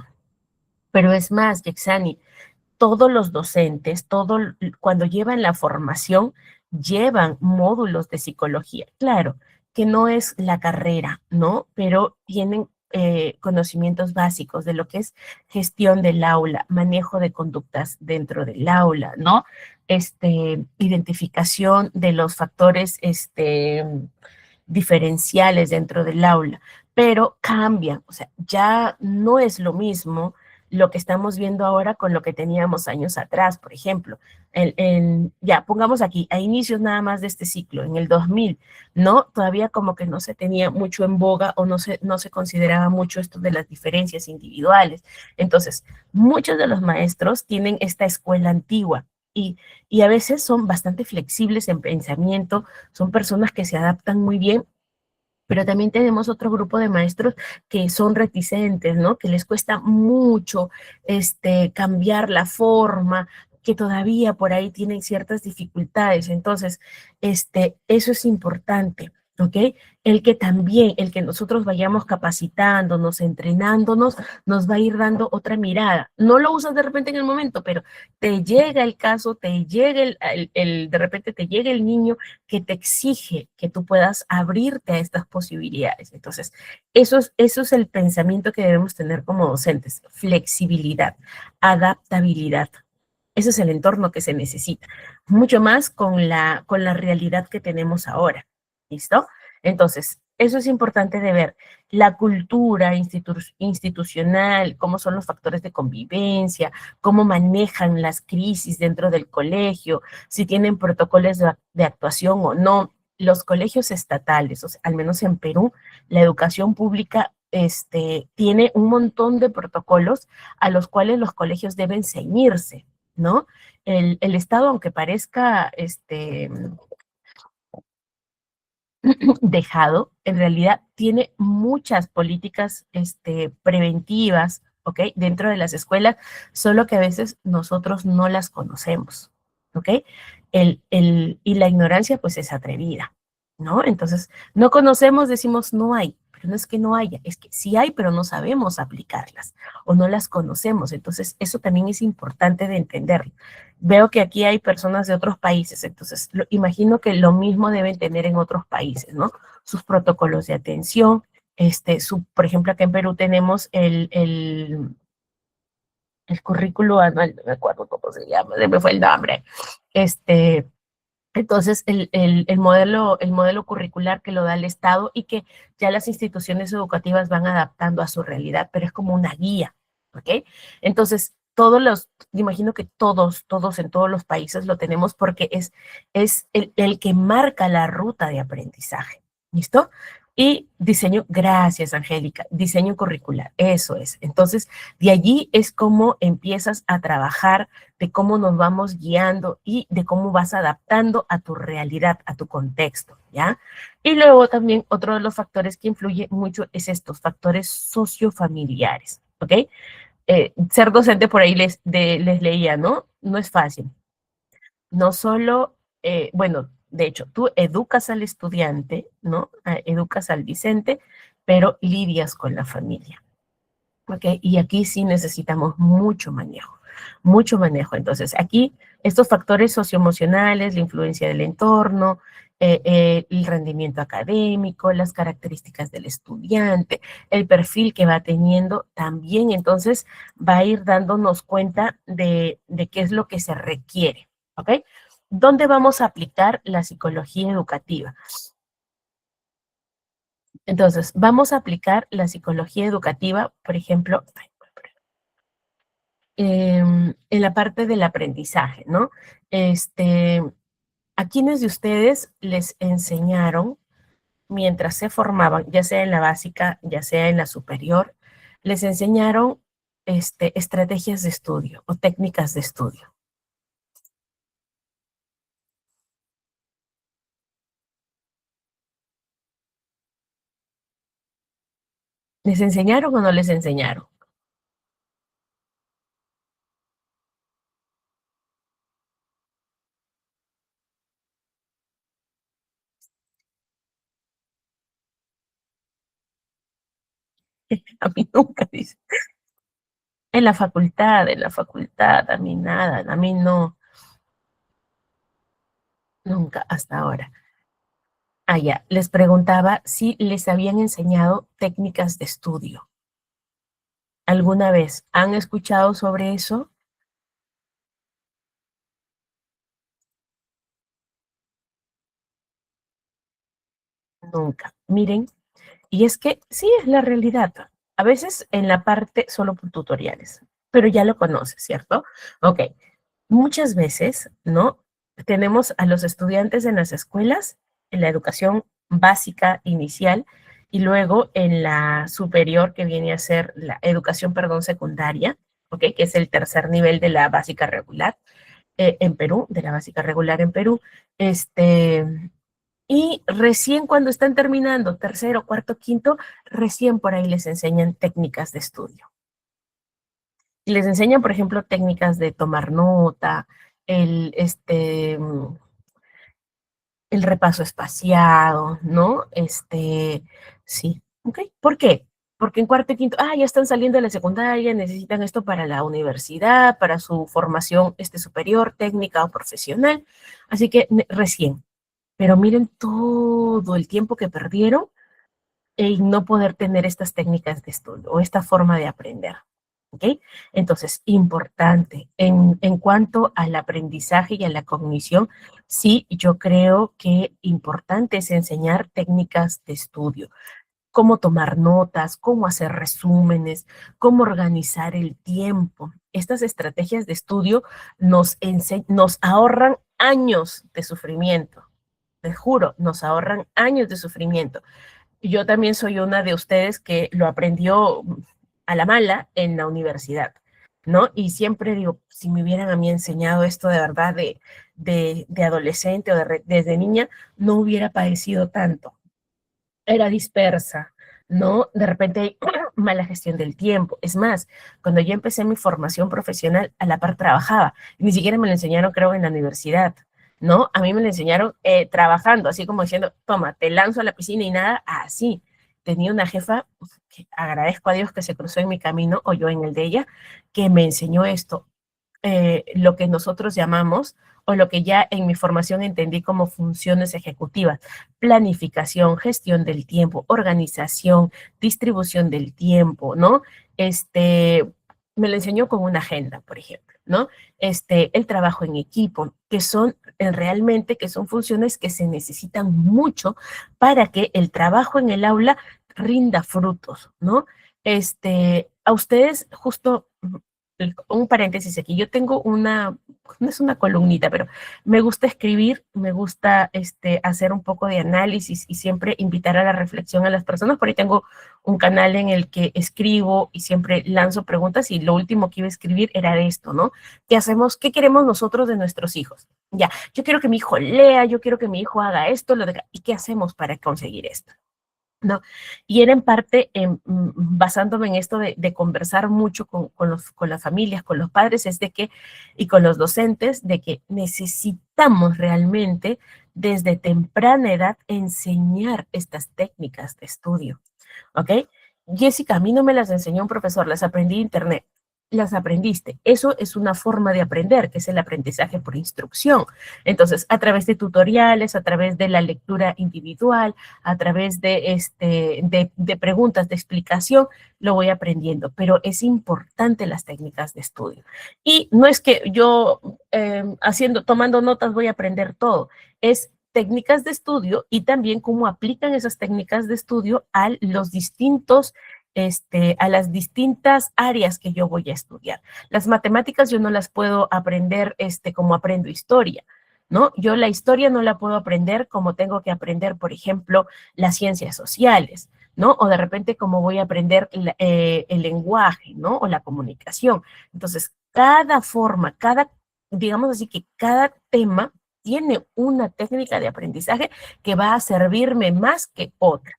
pero es más, Yexani, todos los docentes, cuando llevan la formación, llevan módulos de psicología. Claro, que no es la carrera, ¿no? Pero tienen conocimientos básicos de lo que es gestión del aula, manejo de conductas dentro del aula, ¿no? Identificación de los factores, diferenciales dentro del aula, pero cambian, o sea, ya no es lo mismo lo que estamos viendo ahora con lo que teníamos años atrás, por ejemplo. Ya, pongamos aquí, a inicios nada más de este ciclo, en el 2000, ¿no? Todavía como que no se tenía mucho en boga o no se consideraba mucho esto de las diferencias individuales. Entonces, muchos de los maestros tienen esta escuela antigua y a veces son bastante flexibles en pensamiento, son personas que se adaptan muy bien, pero también tenemos otro grupo de maestros que son reticentes, ¿no? Que les cuesta mucho cambiar la forma, que todavía por ahí tienen ciertas dificultades. Entonces, eso es importante, ¿ok? El que nosotros vayamos capacitándonos, entrenándonos, nos va a ir dando otra mirada. No lo usas de repente en el momento, pero te llega el caso, te llega de repente te llega el niño que te exige que tú puedas abrirte a estas posibilidades. Entonces, eso es el pensamiento que debemos tener como docentes, flexibilidad, adaptabilidad. Ese es el entorno que se necesita, mucho más con la realidad que tenemos ahora. ¿Listo? Entonces, eso es importante de ver. La cultura institucional, cómo son los factores de convivencia, cómo manejan las crisis dentro del colegio, si tienen protocolos de actuación o no. Los colegios estatales, o sea, al menos en Perú, la educación pública tiene un montón de protocolos a los cuales los colegios deben ceñirse, ¿no? El Estado, aunque parezca dejado, en realidad tiene muchas políticas preventivas, ¿ok? Dentro de las escuelas, solo que a veces nosotros no las conocemos, ¿ok? Y la ignorancia pues es atrevida, ¿no? Entonces, no conocemos, decimos no hay, pero no es que no haya, es que sí hay, pero no sabemos aplicarlas o no las conocemos. Entonces, eso también es importante de entenderlo. Veo que aquí hay personas de otros países, entonces imagino que lo mismo deben tener en otros países, ¿no? Sus protocolos de atención, por ejemplo, acá en Perú tenemos el currículo anual, no me acuerdo cómo se llama, se me fue el nombre. Este, entonces, el modelo curricular que lo da el Estado y que ya las instituciones educativas van adaptando a su realidad, pero es como una guía, ¿ok? Entonces, imagino que todos en todos los países lo tenemos porque es el que marca la ruta de aprendizaje, ¿listo? Y diseño, gracias Angélica, diseño curricular, eso es. Entonces, de allí es como empiezas a trabajar, de cómo nos vamos guiando y de cómo vas adaptando a tu realidad, a tu contexto, ¿ya? Y luego también otro de los factores que influye mucho es estos factores sociofamiliares, ¿ok? Ser docente por ahí les leía, ¿no? No es fácil. No solo, bueno, de hecho, tú educas al estudiante, ¿no? Educas al discente, pero lidias con la familia. ¿Ok? Y aquí sí necesitamos mucho manejo, mucho manejo. Entonces, aquí estos factores socioemocionales, la influencia del entorno, el rendimiento académico, las características del estudiante, el perfil que va teniendo, también entonces va a ir dándonos cuenta de qué es lo que se requiere. ¿Ok? ¿Dónde vamos a aplicar la psicología educativa? Entonces, vamos a aplicar la psicología educativa, por ejemplo, en la parte del aprendizaje, ¿no? Este, ¿A quiénes de ustedes les enseñaron mientras se formaban, ya sea en la básica, ya sea en la superior, les enseñaron estrategias de estudio o técnicas de estudio? ¿Les enseñaron o no les enseñaron? A mí nunca, dice. En la facultad, a mí nada, a mí no, nunca, hasta ahora. Ah, ya, les preguntaba si les habían enseñado técnicas de estudio. ¿Alguna vez han escuchado sobre eso? Nunca. Miren, y es que sí es la realidad. A veces en la parte solo por tutoriales, pero ya lo conoces, ¿cierto? Ok, muchas veces, ¿no? Tenemos a los estudiantes en las escuelas, en la educación básica inicial, y luego en la superior, que viene a ser la educación, perdón, secundaria, ¿ok? Que es el tercer nivel de la básica regular en Perú, de la básica regular en Perú. Este, y recién cuando están terminando tercero, cuarto, quinto, recién por ahí les enseñan técnicas de estudio. Y les enseñan, por ejemplo, técnicas de tomar nota, el, este, el repaso espaciado, ¿no? Sí, ¿ok? ¿Por qué? Porque en cuarto y quinto, ya están saliendo de la secundaria, necesitan esto para la universidad, para su formación superior, técnica o profesional. Así que recién. Pero miren todo el tiempo que perdieron en no poder tener estas técnicas de estudio o esta forma de aprender. ¿Ok? Entonces, importante. En cuanto al aprendizaje y a la cognición, sí, yo creo que importante es enseñar técnicas de estudio, cómo tomar notas, cómo hacer resúmenes, cómo organizar el tiempo. Estas estrategias de estudio nos ahorran años de sufrimiento. Te juro, nos ahorran años de sufrimiento. Yo también soy una de ustedes que lo aprendió a la mala en la universidad, ¿no? Y siempre digo, si me hubieran a mí enseñado esto de verdad de adolescente o desde niña, no hubiera padecido tanto. Era dispersa, ¿no? De repente hay mala gestión del tiempo. Es más, cuando yo empecé mi formación profesional, a la par trabajaba. Ni siquiera me lo enseñaron, creo, en la universidad, ¿no? A mí me lo enseñaron trabajando, así como diciendo, toma, te lanzo a la piscina y nada, así. Tenía una jefa que agradezco a Dios que se cruzó en mi camino, o yo en el de ella, que me enseñó esto, lo que nosotros llamamos, o lo que ya en mi formación entendí como funciones ejecutivas: planificación, gestión del tiempo, organización, distribución del tiempo, ¿no? Me lo enseñó con una agenda, por ejemplo, ¿no? El trabajo en equipo, que son realmente, que son funciones que se necesitan mucho para que el trabajo en el aula rinda frutos, ¿no? A ustedes justo un paréntesis aquí. Yo tengo no es una columnita, pero me gusta escribir, me gusta hacer un poco de análisis y siempre invitar a la reflexión a las personas. Por ahí tengo un canal en el que escribo y siempre lanzo preguntas, y lo último que iba a escribir era de esto, ¿no? ¿Qué hacemos? ¿Qué queremos nosotros de nuestros hijos? Ya, yo quiero que mi hijo lea, yo quiero que mi hijo haga esto, ¿y qué hacemos para conseguir esto? ¿No? Y era en parte basándome en esto de conversar mucho con las familias, con los padres, y con los docentes, de que necesitamos realmente desde temprana edad enseñar estas técnicas de estudio, ¿ok? Jessica, a mí no me las enseñó un profesor, las aprendí en internet. Las aprendiste. Eso es una forma de aprender, que es el aprendizaje por instrucción. Entonces, a través de tutoriales, a través de la lectura individual, a través de preguntas, de explicación, lo voy aprendiendo. Pero es importante las técnicas de estudio. Y no es que yo tomando notas voy a aprender todo. Es técnicas de estudio y también cómo aplican esas técnicas de estudio a las distintas áreas que yo voy a estudiar. Las matemáticas yo no las puedo aprender como aprendo historia, ¿no? Yo la historia no la puedo aprender como tengo que aprender, por ejemplo, las ciencias sociales, ¿no? O de repente como voy a aprender el lenguaje, ¿no? O la comunicación. Entonces, digamos así que cada tema tiene una técnica de aprendizaje que va a servirme más que otra.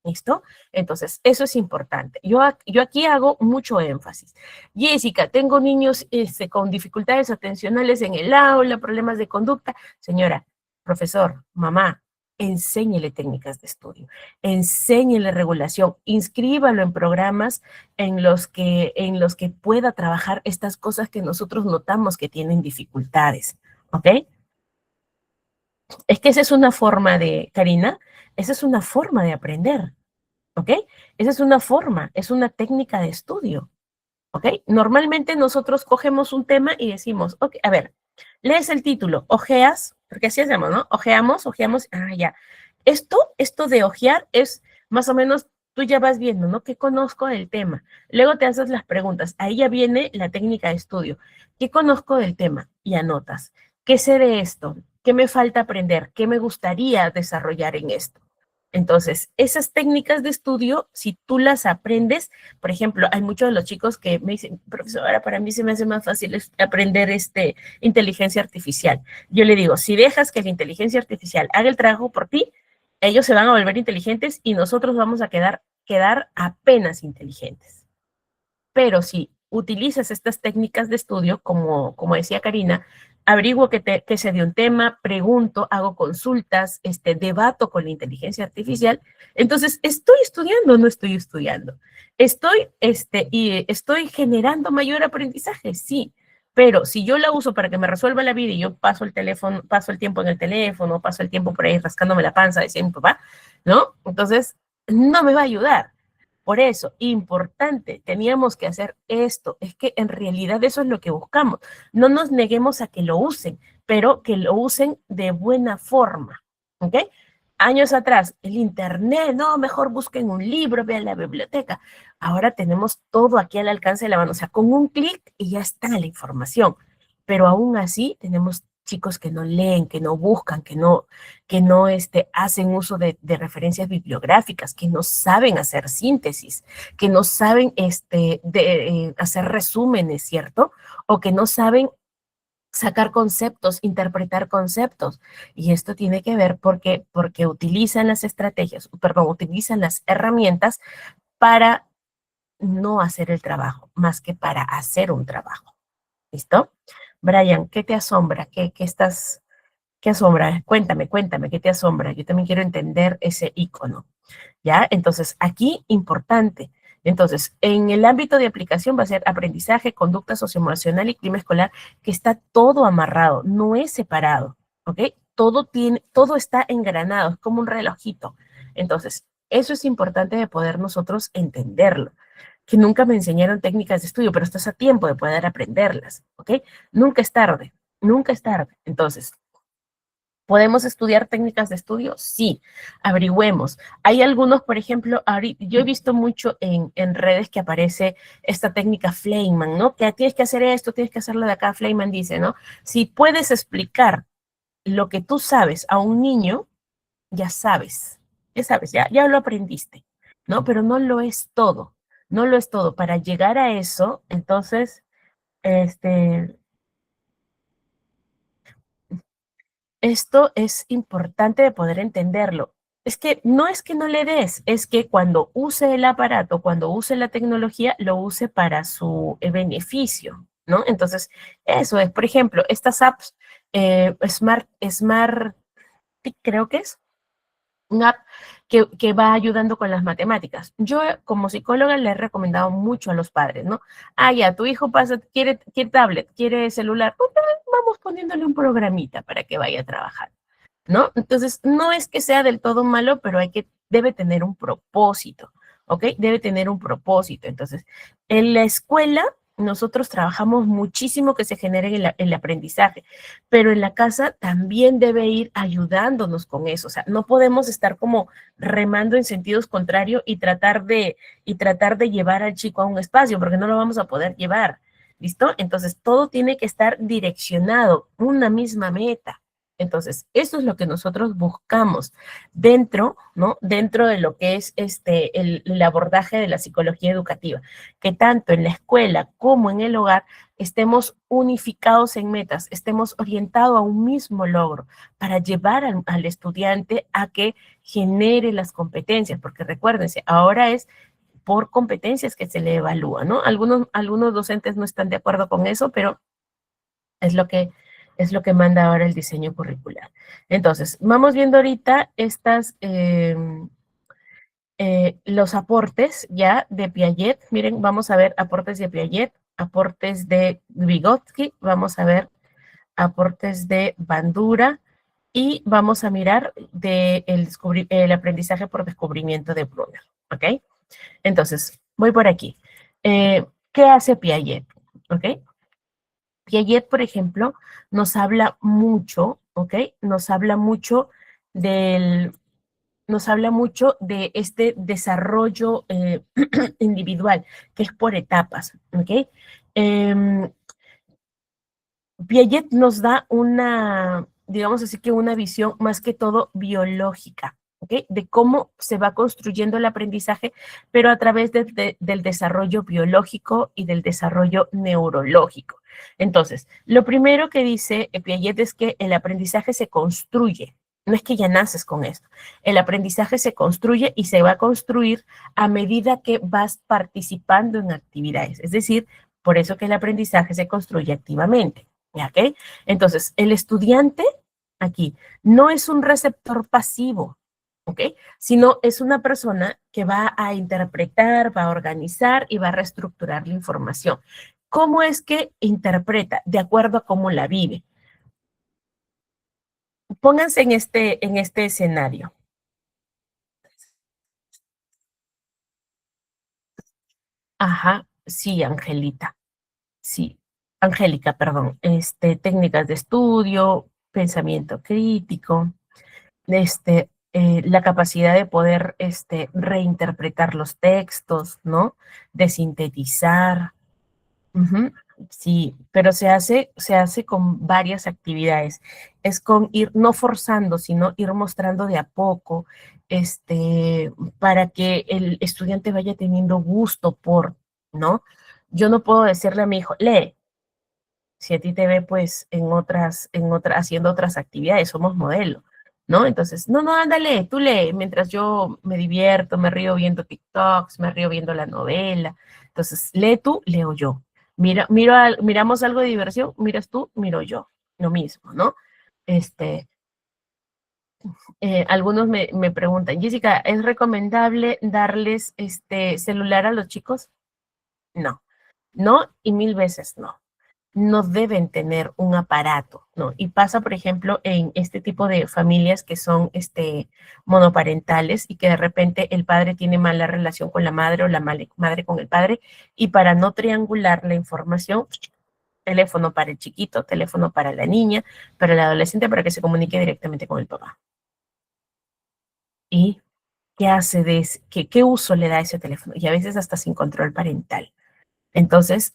¿Listo? Entonces, eso es importante. Yo aquí hago mucho énfasis. Jessica, tengo niños con dificultades atencionales en el aula, problemas de conducta. Señora, profesor, mamá, enséñele técnicas de estudio, enséñele regulación, inscríbalo en programas en los que pueda trabajar estas cosas que nosotros notamos que tienen dificultades, ¿ok? Es que esa es una forma de, Karina, esa es una forma de aprender, ¿ok? Esa es una forma, es una técnica de estudio, ¿ok? Normalmente nosotros cogemos un tema y decimos, ok, a ver, lees el título, ojeas, porque así hacemos, ¿no? Ojeamos, ya. Esto de ojear es más o menos, tú ya vas viendo, ¿no? ¿Qué conozco del tema? Luego te haces las preguntas, ahí ya viene la técnica de estudio. ¿Qué conozco del tema? Y anotas. ¿Qué sé de esto? ¿Qué me falta aprender? ¿Qué me gustaría desarrollar en esto? Entonces, esas técnicas de estudio, si tú las aprendes, por ejemplo, hay muchos de los chicos que me dicen, profesora, para mí se me hace más fácil aprender inteligencia artificial. Yo le digo, si dejas que la inteligencia artificial haga el trabajo por ti, ellos se van a volver inteligentes y nosotros vamos a quedar apenas inteligentes. Pero si utilizas estas técnicas de estudio, como decía Karina, averiguo que sé de un tema, pregunto, hago consultas, debato con la inteligencia artificial, entonces, ¿estoy estudiando o no estoy estudiando? ¿Estoy generando mayor aprendizaje? Sí, pero si yo la uso para que me resuelva la vida y yo paso el tiempo en el teléfono, paso el tiempo por ahí rascándome la panza, decía mi papá, ¿no? Entonces, no me va a ayudar. Por eso, importante, teníamos que hacer esto. Es que en realidad eso es lo que buscamos. No nos neguemos a que lo usen, pero que lo usen de buena forma. ¿Ok? Años atrás, el Internet, no, mejor busquen un libro, vean la biblioteca. Ahora tenemos todo aquí al alcance de la mano. O sea, con un clic y ya está la información. Pero aún así tenemos chicos que no leen, que no buscan, que no hacen uso de referencias bibliográficas, que no saben hacer síntesis, que no saben hacer resúmenes, ¿cierto? O que no saben sacar conceptos, interpretar conceptos. Y esto tiene que ver porque utilizan las estrategias, perdón, utilizan las herramientas para no hacer el trabajo, más que para hacer un trabajo. ¿Listo? Brian, ¿qué te asombra? ¿Qué asombra? Cuéntame, ¿qué te asombra? Yo también quiero entender ese icono, ¿ya? Entonces, aquí, importante. Entonces, en el ámbito de aplicación va a ser aprendizaje, conducta socioemocional y clima escolar, que está todo amarrado, no es separado, ¿ok? Todo está engranado, es como un relojito. Entonces, eso es importante de poder nosotros entenderlo. Que nunca me enseñaron técnicas de estudio, pero estás a tiempo de poder aprenderlas, ¿ok? Nunca es tarde, nunca es tarde. Entonces, ¿podemos estudiar técnicas de estudio? Sí, averigüemos. Hay algunos, por ejemplo, yo he visto mucho en redes que aparece esta técnica Feynman, ¿no? Que tienes que hacer esto, tienes que hacerlo de acá. Feynman dice, ¿no? Si puedes explicar lo que tú sabes a un niño, ya sabes, ya lo aprendiste, ¿no? Pero no lo es todo, no lo es todo. Para llegar a eso, entonces, este, esto es importante de poder entenderlo. Es que no le des, es que cuando use el aparato, cuando use la tecnología, lo use para su beneficio, ¿no? Entonces, eso es, por ejemplo, estas apps, Smart, creo que es, una app que va ayudando con las matemáticas. Yo, como psicóloga, le he recomendado mucho a los padres, ¿no? Ah, ya, tu hijo quiere tablet, quiere celular, ok, vamos poniéndole un programita para que vaya a trabajar, ¿no? Entonces, no es que sea del todo malo, pero debe tener un propósito, ¿ok? Debe tener un propósito. Entonces, en la escuela nosotros trabajamos muchísimo que se genere el aprendizaje, pero en la casa también debe ir ayudándonos con eso. O sea, no podemos estar como remando en sentidos contrarios y tratar de llevar al chico a un espacio, porque no lo vamos a poder llevar. ¿Listo? Entonces, todo tiene que estar direccionado, una misma meta. Entonces, eso es lo que nosotros buscamos dentro, ¿no? Dentro de lo que es el abordaje de la psicología educativa, que tanto en la escuela como en el hogar estemos unificados en metas, estemos orientados a un mismo logro para llevar al estudiante a que genere las competencias, porque recuérdense, ahora es por competencias que se le evalúa, ¿no? Algunos docentes no están de acuerdo con eso, pero es lo que Es lo que manda ahora el diseño curricular. Entonces, vamos viendo ahorita los aportes ya de Piaget. Miren, vamos a ver aportes de Piaget, aportes de Vygotsky, vamos a ver aportes de Bandura y vamos a mirar el aprendizaje por descubrimiento de Brunner. ¿Ok? Entonces, voy por aquí. ¿Qué hace Piaget? ¿Ok? Piaget, por ejemplo, nos habla mucho, ¿ok? Del, nos habla mucho de este desarrollo individual, que es por etapas, ¿ok? Eh, Piaget nos da una, digamos así que una visión más que todo biológica, ¿ok? De cómo se va construyendo el aprendizaje, pero a través del desarrollo biológico y del desarrollo neurológico. Entonces, lo primero que dice Piaget es que el aprendizaje se construye. No es que ya naces con esto. El aprendizaje se construye y se va a construir a medida que vas participando en actividades. Es decir, por eso que el aprendizaje se construye activamente. ¿Ok? Entonces, el estudiante aquí no es un receptor pasivo, ¿ok? Sino es una persona que va a interpretar, va a organizar y va a reestructurar la información. ¿Cómo es que interpreta? De acuerdo a cómo la vive. Pónganse en este escenario. Ajá, sí, Angelita. Sí, Angélica, perdón. Técnicas de estudio, pensamiento crítico, la capacidad de poder reinterpretar los textos, ¿no? De sintetizar. Ujú, sí, pero se hace con varias actividades. Es con ir, no forzando, sino ir mostrando de a poco, para que el estudiante vaya teniendo gusto por, ¿no? Yo no puedo decirle a mi hijo, lee, si a ti te ve pues haciendo otras actividades, somos modelo, ¿no? Entonces, no, ándale, tú lee, mientras yo me divierto, me río viendo TikToks, me río viendo la novela. Entonces, lee tú, leo yo. Miramos algo de diversión, miras tú, miro yo, lo mismo, ¿no? Este, Algunos me preguntan, Jessica, ¿es recomendable darles celular a los chicos? No, no y mil veces no. No deben tener un aparato, ¿no? Y pasa, por ejemplo, en este tipo de familias que son monoparentales y que de repente el padre tiene mala relación con la madre o la madre con el padre, y para no triangular la información, teléfono para el chiquito, teléfono para la niña, para el adolescente, para que se comunique directamente con el papá. ¿Y qué hace qué uso le da ese teléfono? Y a veces hasta sin control parental. Entonces,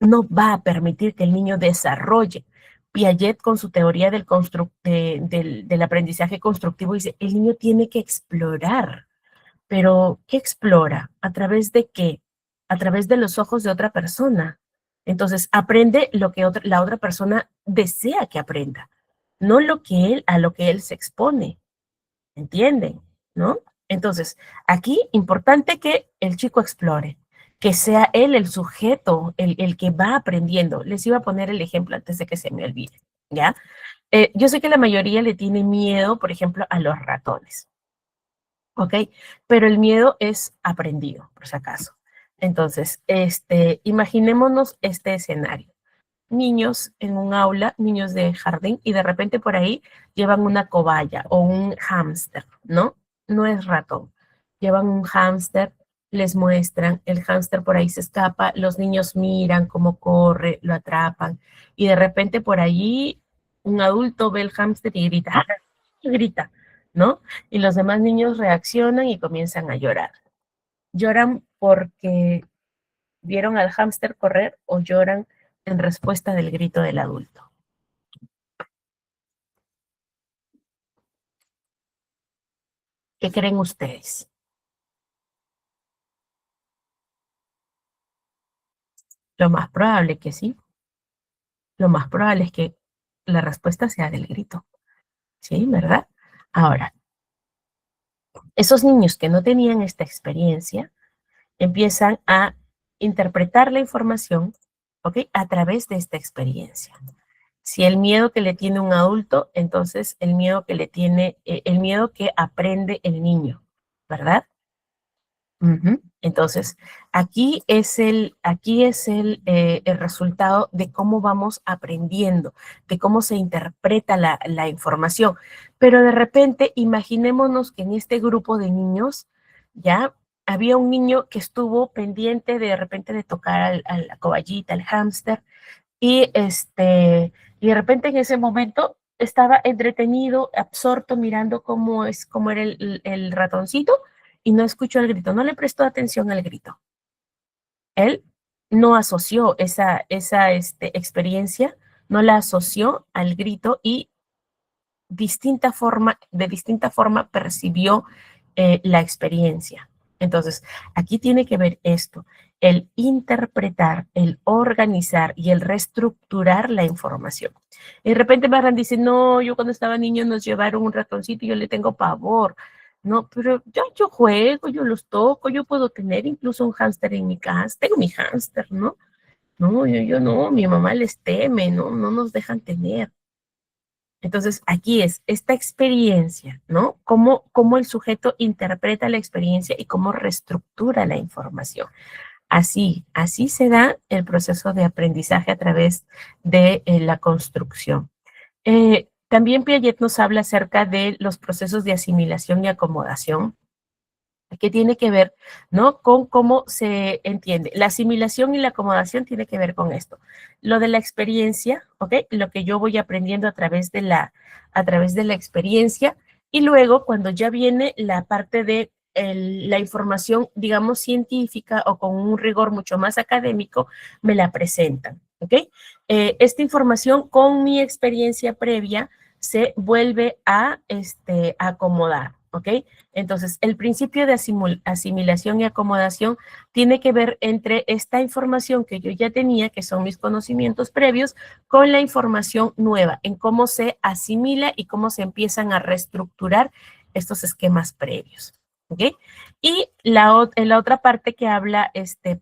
no va a permitir que el niño desarrolle. Piaget, con su teoría del aprendizaje constructivo, dice, el niño tiene que explorar. Pero, ¿qué explora? ¿A través de qué? A través de los ojos de otra persona. Entonces, aprende lo que la otra persona desea que aprenda, no a lo que él se expone. ¿Entienden? ¿No? Entonces, aquí importante que el chico explore, que sea él el sujeto, el que va aprendiendo. Les iba a poner el ejemplo antes de que se me olvide, ¿ya? Yo sé que la mayoría le tiene miedo, por ejemplo, a los ratones, ¿ok? Pero el miedo es aprendido, por si acaso. Entonces, imaginémonos este escenario. Niños en un aula, niños de jardín, y de repente por ahí llevan una cobaya o un hámster, ¿no? No es ratón. Llevan un hámster, les muestran, el hámster por ahí se escapa, los niños miran cómo corre, lo atrapan, y de repente por allí un adulto ve el hámster y grita, ¡ah! Y grita, ¿no? Y los demás niños reaccionan y comienzan a llorar. Lloran porque vieron al hámster correr o lloran en respuesta del grito del adulto. ¿Qué creen ustedes? Lo más probable que sí. Lo más probable es que la respuesta sea del grito. ¿Sí? ¿Verdad? Ahora, esos niños que no tenían esta experiencia empiezan a interpretar la información, ¿ok? A través de esta experiencia. Si el miedo que le tiene un adulto, entonces el miedo que le tiene, el miedo que aprende el niño, ¿verdad? Entonces, aquí es el resultado de cómo vamos aprendiendo, de cómo se interpreta la información. Pero de repente, imaginémonos que en este grupo de niños, ya había un niño que estuvo pendiente de repente de tocar a la coballita, al hámster, y de repente en ese momento estaba entretenido, absorto, mirando cómo era el ratoncito, y no escuchó el grito, no le prestó atención al grito. Él no asoció esa experiencia, no la asoció al grito y de distinta forma percibió la experiencia. Entonces, aquí tiene que ver esto, el interpretar, el organizar y el reestructurar la información. Y de repente Barran dice, no, yo cuando estaba niño nos llevaron un ratoncito y yo le tengo pavor. No, pero yo juego, yo los toco, yo puedo tener incluso un hámster en mi casa, tengo mi hámster, ¿no? No, yo no, mi mamá les teme, no nos dejan tener. Entonces, aquí es esta experiencia, ¿no? Cómo el sujeto interpreta la experiencia y cómo reestructura la información. Así se da el proceso de aprendizaje a través de la construcción. También Piaget nos habla acerca de los procesos de asimilación y acomodación, que tiene que ver, ¿no? Con cómo se entiende. La asimilación y la acomodación tiene que ver con esto. Lo de la experiencia, ¿ok? Lo que yo voy aprendiendo a través de la experiencia, y luego cuando ya viene la parte de la información, digamos, científica o con un rigor mucho más académico, me la presentan, ¿ok? Esta información con mi experiencia previa se vuelve a acomodar, ¿ok? Entonces, el principio de asimilación y acomodación tiene que ver entre esta información que yo ya tenía, que son mis conocimientos previos, con la información nueva, en cómo se asimila y cómo se empiezan a reestructurar estos esquemas previos. ¿Ok? Y la otra parte que habla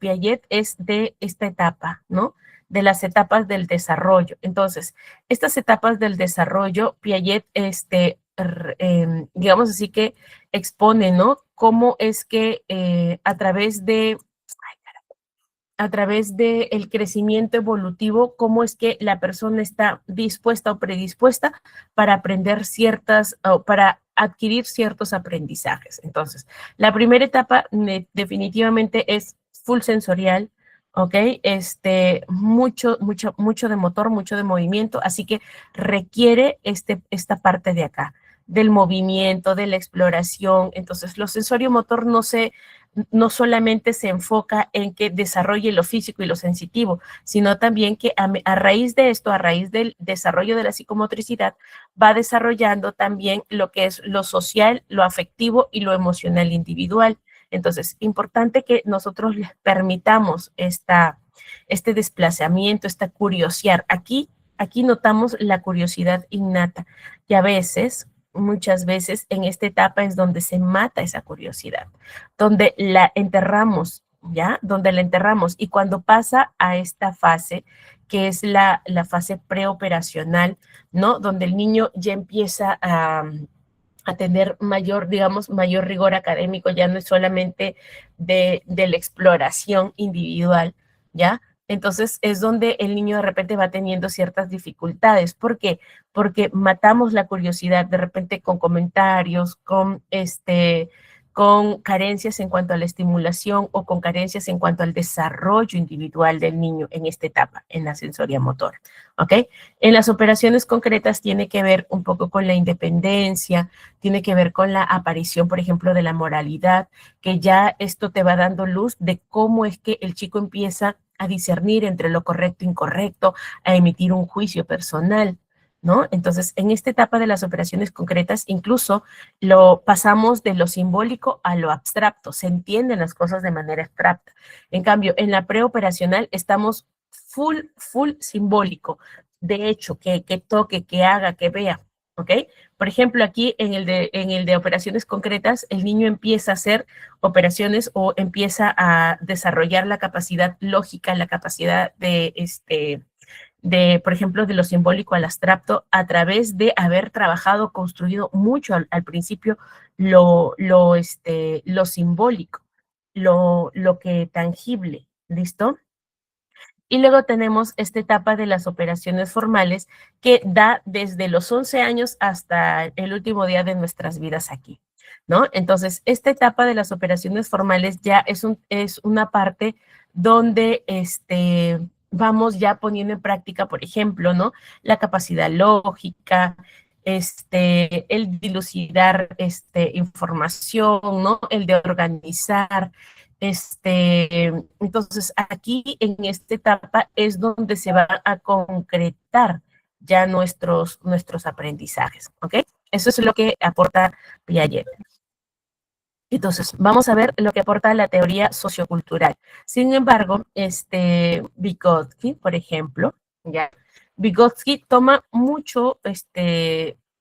Piaget es de esta etapa, ¿no? De las etapas del desarrollo. Entonces, estas etapas del desarrollo, Piaget, digamos así que expone, ¿no? Cómo es que a través de el crecimiento evolutivo, cómo es que la persona está dispuesta o predispuesta para aprender o para adquirir ciertos aprendizajes. Entonces, la primera etapa definitivamente es full sensorial, ¿ok? Mucho de motor, mucho de movimiento, así que requiere esta parte de acá, del movimiento, de la exploración. Entonces, lo sensorio-motor no solamente se enfoca en que desarrolle lo físico y lo sensitivo, sino también que a raíz de esto, a raíz del desarrollo de la psicomotricidad, va desarrollando también lo que es lo social, lo afectivo y lo emocional individual. Entonces, importante que nosotros les permitamos este desplazamiento, esta curiosidad. Aquí notamos la curiosidad innata y muchas veces en esta etapa es donde se mata esa curiosidad, donde la enterramos, ¿ya? Donde la enterramos, y cuando pasa a esta fase, que es la fase preoperacional, ¿no? Donde el niño ya empieza a tener mayor rigor académico, ya no es solamente de la exploración individual, ¿ya? Entonces es donde el niño de repente va teniendo ciertas dificultades. ¿Por qué? Porque matamos la curiosidad de repente con comentarios, con carencias en cuanto a la estimulación o con carencias en cuanto al desarrollo individual del niño en esta etapa, en la sensoria motora, ¿ok? En las operaciones concretas tiene que ver un poco con la independencia, tiene que ver con la aparición, por ejemplo, de la moralidad, que ya esto te va dando luz de cómo es que el chico empieza a discernir entre lo correcto e incorrecto, a emitir un juicio personal, ¿no? Entonces, en esta etapa de las operaciones concretas, incluso lo pasamos de lo simbólico a lo abstracto, se entienden las cosas de manera abstracta. En cambio, en la preoperacional estamos full simbólico, de hecho, que toque, que haga, que vea, ¿ok? Por ejemplo, aquí en el de operaciones concretas, el niño empieza a hacer operaciones o empieza a desarrollar la capacidad lógica, la capacidad por ejemplo, de lo simbólico al abstracto a través de haber trabajado, construido mucho al principio lo simbólico, lo que tangible, ¿listo? Y luego tenemos esta etapa de las operaciones formales que da desde los 11 años hasta el último día de nuestras vidas aquí, ¿no? Entonces, esta etapa de las operaciones formales ya es una parte donde vamos ya poniendo en práctica, por ejemplo, ¿no? La capacidad lógica, el dilucidar información, ¿no? El de organizar, entonces, aquí en esta etapa es donde se va a concretar ya nuestros aprendizajes, ¿ok? Eso es lo que aporta Piaget. Entonces, vamos a ver lo que aporta la teoría sociocultural. Sin embargo, Vygotsky, por ejemplo, ya, Vygotsky toma mucho,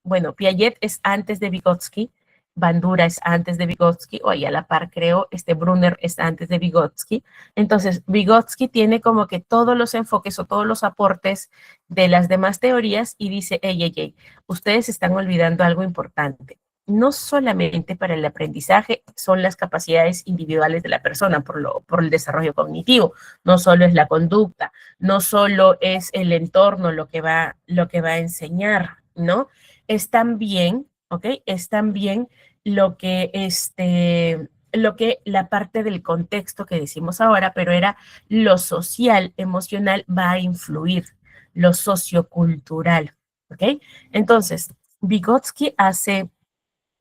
bueno, Piaget es antes de Vygotsky, Bandura es antes de Vygotsky, o ahí a la par creo, Brunner es antes de Vygotsky. Entonces, Vygotsky tiene como que todos los enfoques o todos los aportes de las demás teorías y dice, hey, ustedes están olvidando algo importante. No solamente para el aprendizaje son las capacidades individuales de la persona por el desarrollo cognitivo, no solo es la conducta, no solo es el entorno lo que va a enseñar, ¿no? Es también, ¿ok? Es también lo que la parte del contexto que decimos ahora, pero era lo social, emocional, va a influir, lo sociocultural, ¿ok? Entonces, Vygotsky hace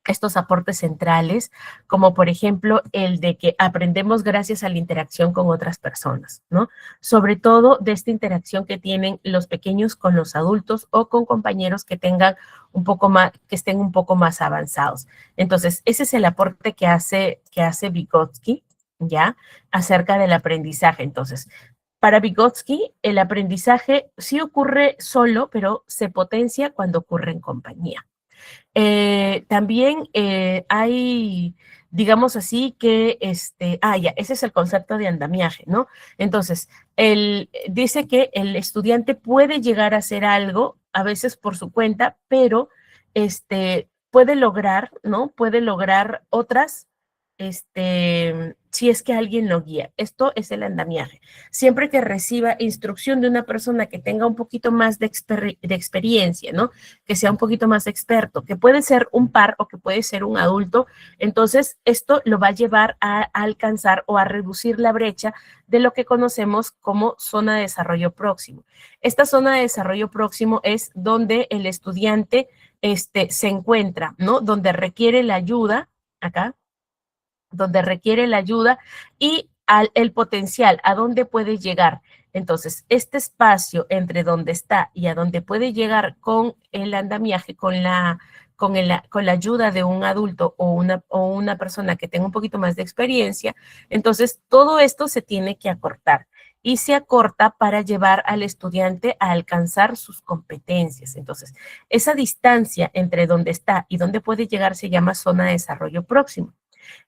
estos aportes centrales, como por ejemplo el de que aprendemos gracias a la interacción con otras personas, ¿no? Sobre todo de esta interacción que tienen los pequeños con los adultos o con compañeros que tengan un poco más, que estén un poco más avanzados. Entonces, ese es el aporte que hace Vygotsky, ¿ya? Acerca del aprendizaje. Entonces, para Vygotsky, el aprendizaje sí ocurre solo, pero se potencia cuando ocurre en compañía. También hay, digamos así, que ya, ese es el concepto de andamiaje, ¿no? Entonces, él dice que el estudiante puede llegar a hacer algo, a veces por su cuenta, pero puede lograr, ¿no? Puede lograr otras, si es que alguien lo guía. Esto es el andamiaje. Siempre que reciba instrucción de una persona que tenga un poquito más de experiencia, ¿no? Que sea un poquito más experto, que puede ser un par o que puede ser un adulto, entonces esto lo va a llevar a alcanzar o a reducir la brecha de lo que conocemos como zona de desarrollo próximo. Esta zona de desarrollo próximo es donde el estudiante se encuentra, ¿no? Donde requiere la ayuda, acá, donde requiere la ayuda y el potencial, a dónde puede llegar. Entonces, este espacio entre donde está y a dónde puede llegar con el andamiaje, con la ayuda de un adulto o una persona que tenga un poquito más de experiencia, entonces todo esto se tiene que acortar y se acorta para llevar al estudiante a alcanzar sus competencias. Entonces, esa distancia entre donde está y donde puede llegar se llama zona de desarrollo próximo.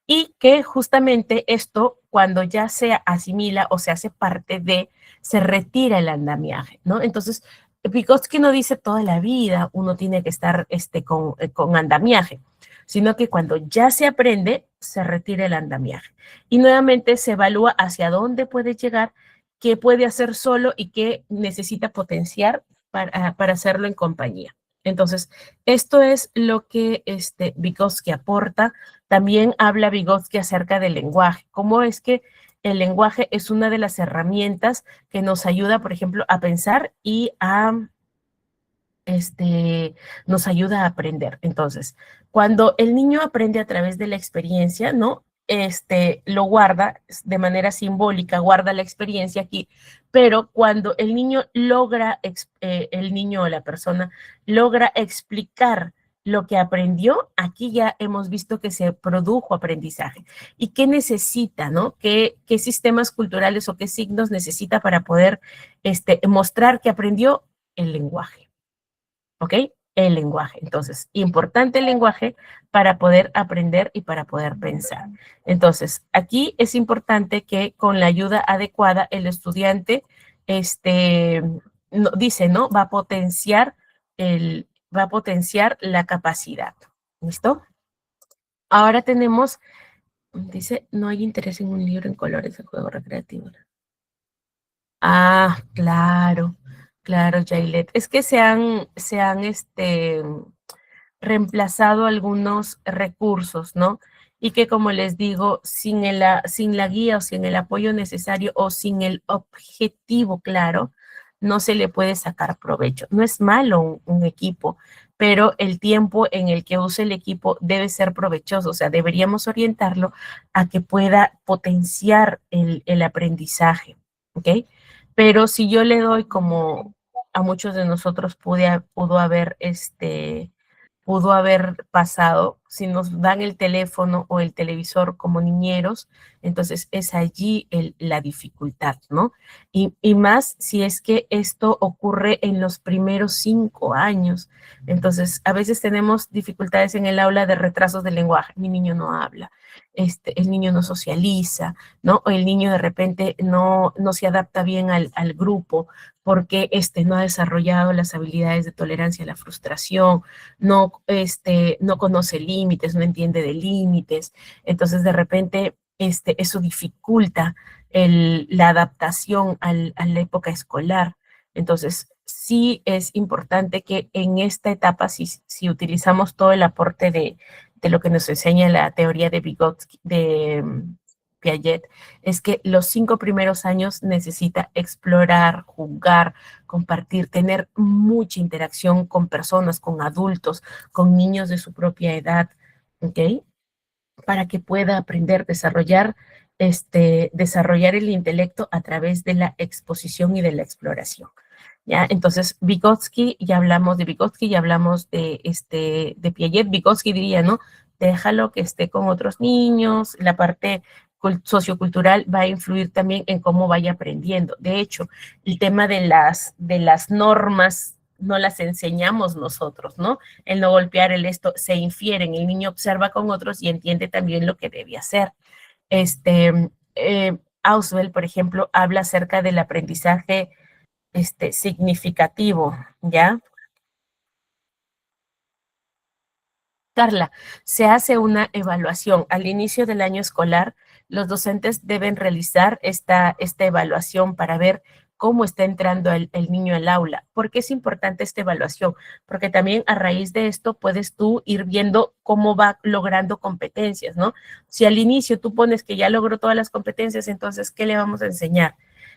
Y que justamente esto, cuando ya se asimila o se hace parte de, se retira el andamiaje, ¿no? Entonces, Vygotsky no dice toda la vida uno tiene que estar con andamiaje, sino que cuando ya se aprende, se retira el andamiaje. Y nuevamente se evalúa hacia dónde puede llegar, qué puede hacer solo y qué necesita potenciar para hacerlo en compañía. Entonces, esto es lo que Vygotsky aporta. También habla Vygotsky acerca del lenguaje, cómo es que el lenguaje es una de las herramientas que nos ayuda, por ejemplo, a pensar y nos ayuda a aprender. Entonces, cuando el niño aprende a través de la experiencia, ¿no? Lo guarda de manera simbólica, guarda la experiencia aquí, pero cuando el niño logra, el niño o la persona logra explicar lo que aprendió, aquí ya hemos visto que se produjo aprendizaje. ¿Y qué necesita, no? ¿Qué sistemas culturales o qué signos necesita para poder mostrar que aprendió? El lenguaje. ¿Ok? El lenguaje. Entonces, importante el lenguaje para poder aprender y para poder pensar. Entonces, aquí es importante que con la ayuda adecuada el estudiante no, dice, ¿no? Va a potenciar la capacidad. ¿Listo? Ahora tenemos, dice, no hay interés en un libro en colores de juego recreativo. Ah, claro, claro, Jailet. Es que se han reemplazado algunos recursos, ¿no? Y que, como les digo, sin la guía o sin el apoyo necesario o sin el objetivo claro, no se le puede sacar provecho. No es malo un equipo, pero el tiempo en el que use el equipo debe ser provechoso, o sea, deberíamos orientarlo a que pueda potenciar el aprendizaje, ¿ok? Pero si yo le doy, como a muchos de nosotros pudo haber pasado, si nos dan el teléfono o el televisor como niñeros, entonces es allí la dificultad, ¿no? Y más si es que esto ocurre en los primeros 5 años. Entonces, a veces tenemos dificultades en el aula de retrasos del lenguaje. Mi niño no habla, el niño no socializa, ¿no? O el niño de repente no se adapta bien al grupo porque no ha desarrollado las habilidades de tolerancia a la frustración, no conoce límites, no entiende de límites. Entonces, de repente, eso dificulta la adaptación a la época escolar. Entonces, sí es importante que en esta etapa, si utilizamos todo el aporte de lo que nos enseña la teoría de Vygotsky, de Piaget, es que los 5 primeros años necesita explorar, jugar, compartir, tener mucha interacción con personas, con adultos, con niños de su propia edad, ¿ok? Para que pueda aprender, desarrollar el intelecto a través de la exposición y de la exploración. ¿Ya? Entonces, Vygotsky, ya hablamos de Piaget. Vygotsky diría, ¿no? Déjalo que esté con otros niños, la parte sociocultural va a influir también en cómo vaya aprendiendo. De hecho, el tema de las normas no las enseñamos nosotros, ¿no? El no golpear, el esto, se infieren, el niño observa con otros y entiende también lo que debe hacer. Auswell, por ejemplo, habla acerca del aprendizaje significativo, ¿ya? Carla, se hace una evaluación. Al inicio del año escolar, los docentes deben realizar esta evaluación para ver cómo está entrando el niño al aula. ¿Por qué es importante esta evaluación? Porque también a raíz de esto puedes tú ir viendo cómo va logrando competencias, ¿no? Si al inicio tú pones que ya logró todas las competencias, entonces, ¿qué le vamos a enseñar?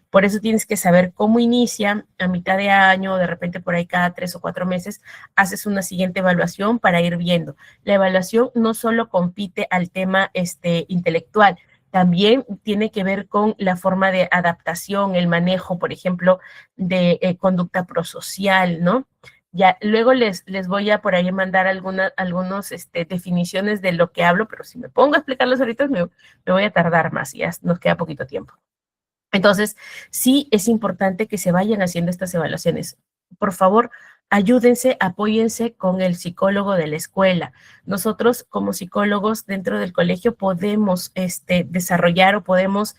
Por eso tienes que saber cómo inicia a mitad de año, de repente por ahí cada 3 o 4 meses, haces una siguiente evaluación para ir viendo. La evaluación no solo compite al tema intelectual, también tiene que ver con la forma de adaptación, el manejo, por ejemplo, de conducta prosocial, ¿no? Ya, luego les voy a por ahí mandar algunas definiciones de lo que hablo, pero si me pongo a explicarlos ahorita me voy a tardar más, ya nos queda poquito tiempo. Entonces, sí es importante que se vayan haciendo estas evaluaciones. Por favor, ayúdense, apóyense con el psicólogo de la escuela. Nosotros, como psicólogos dentro del colegio, podemos desarrollar o podemos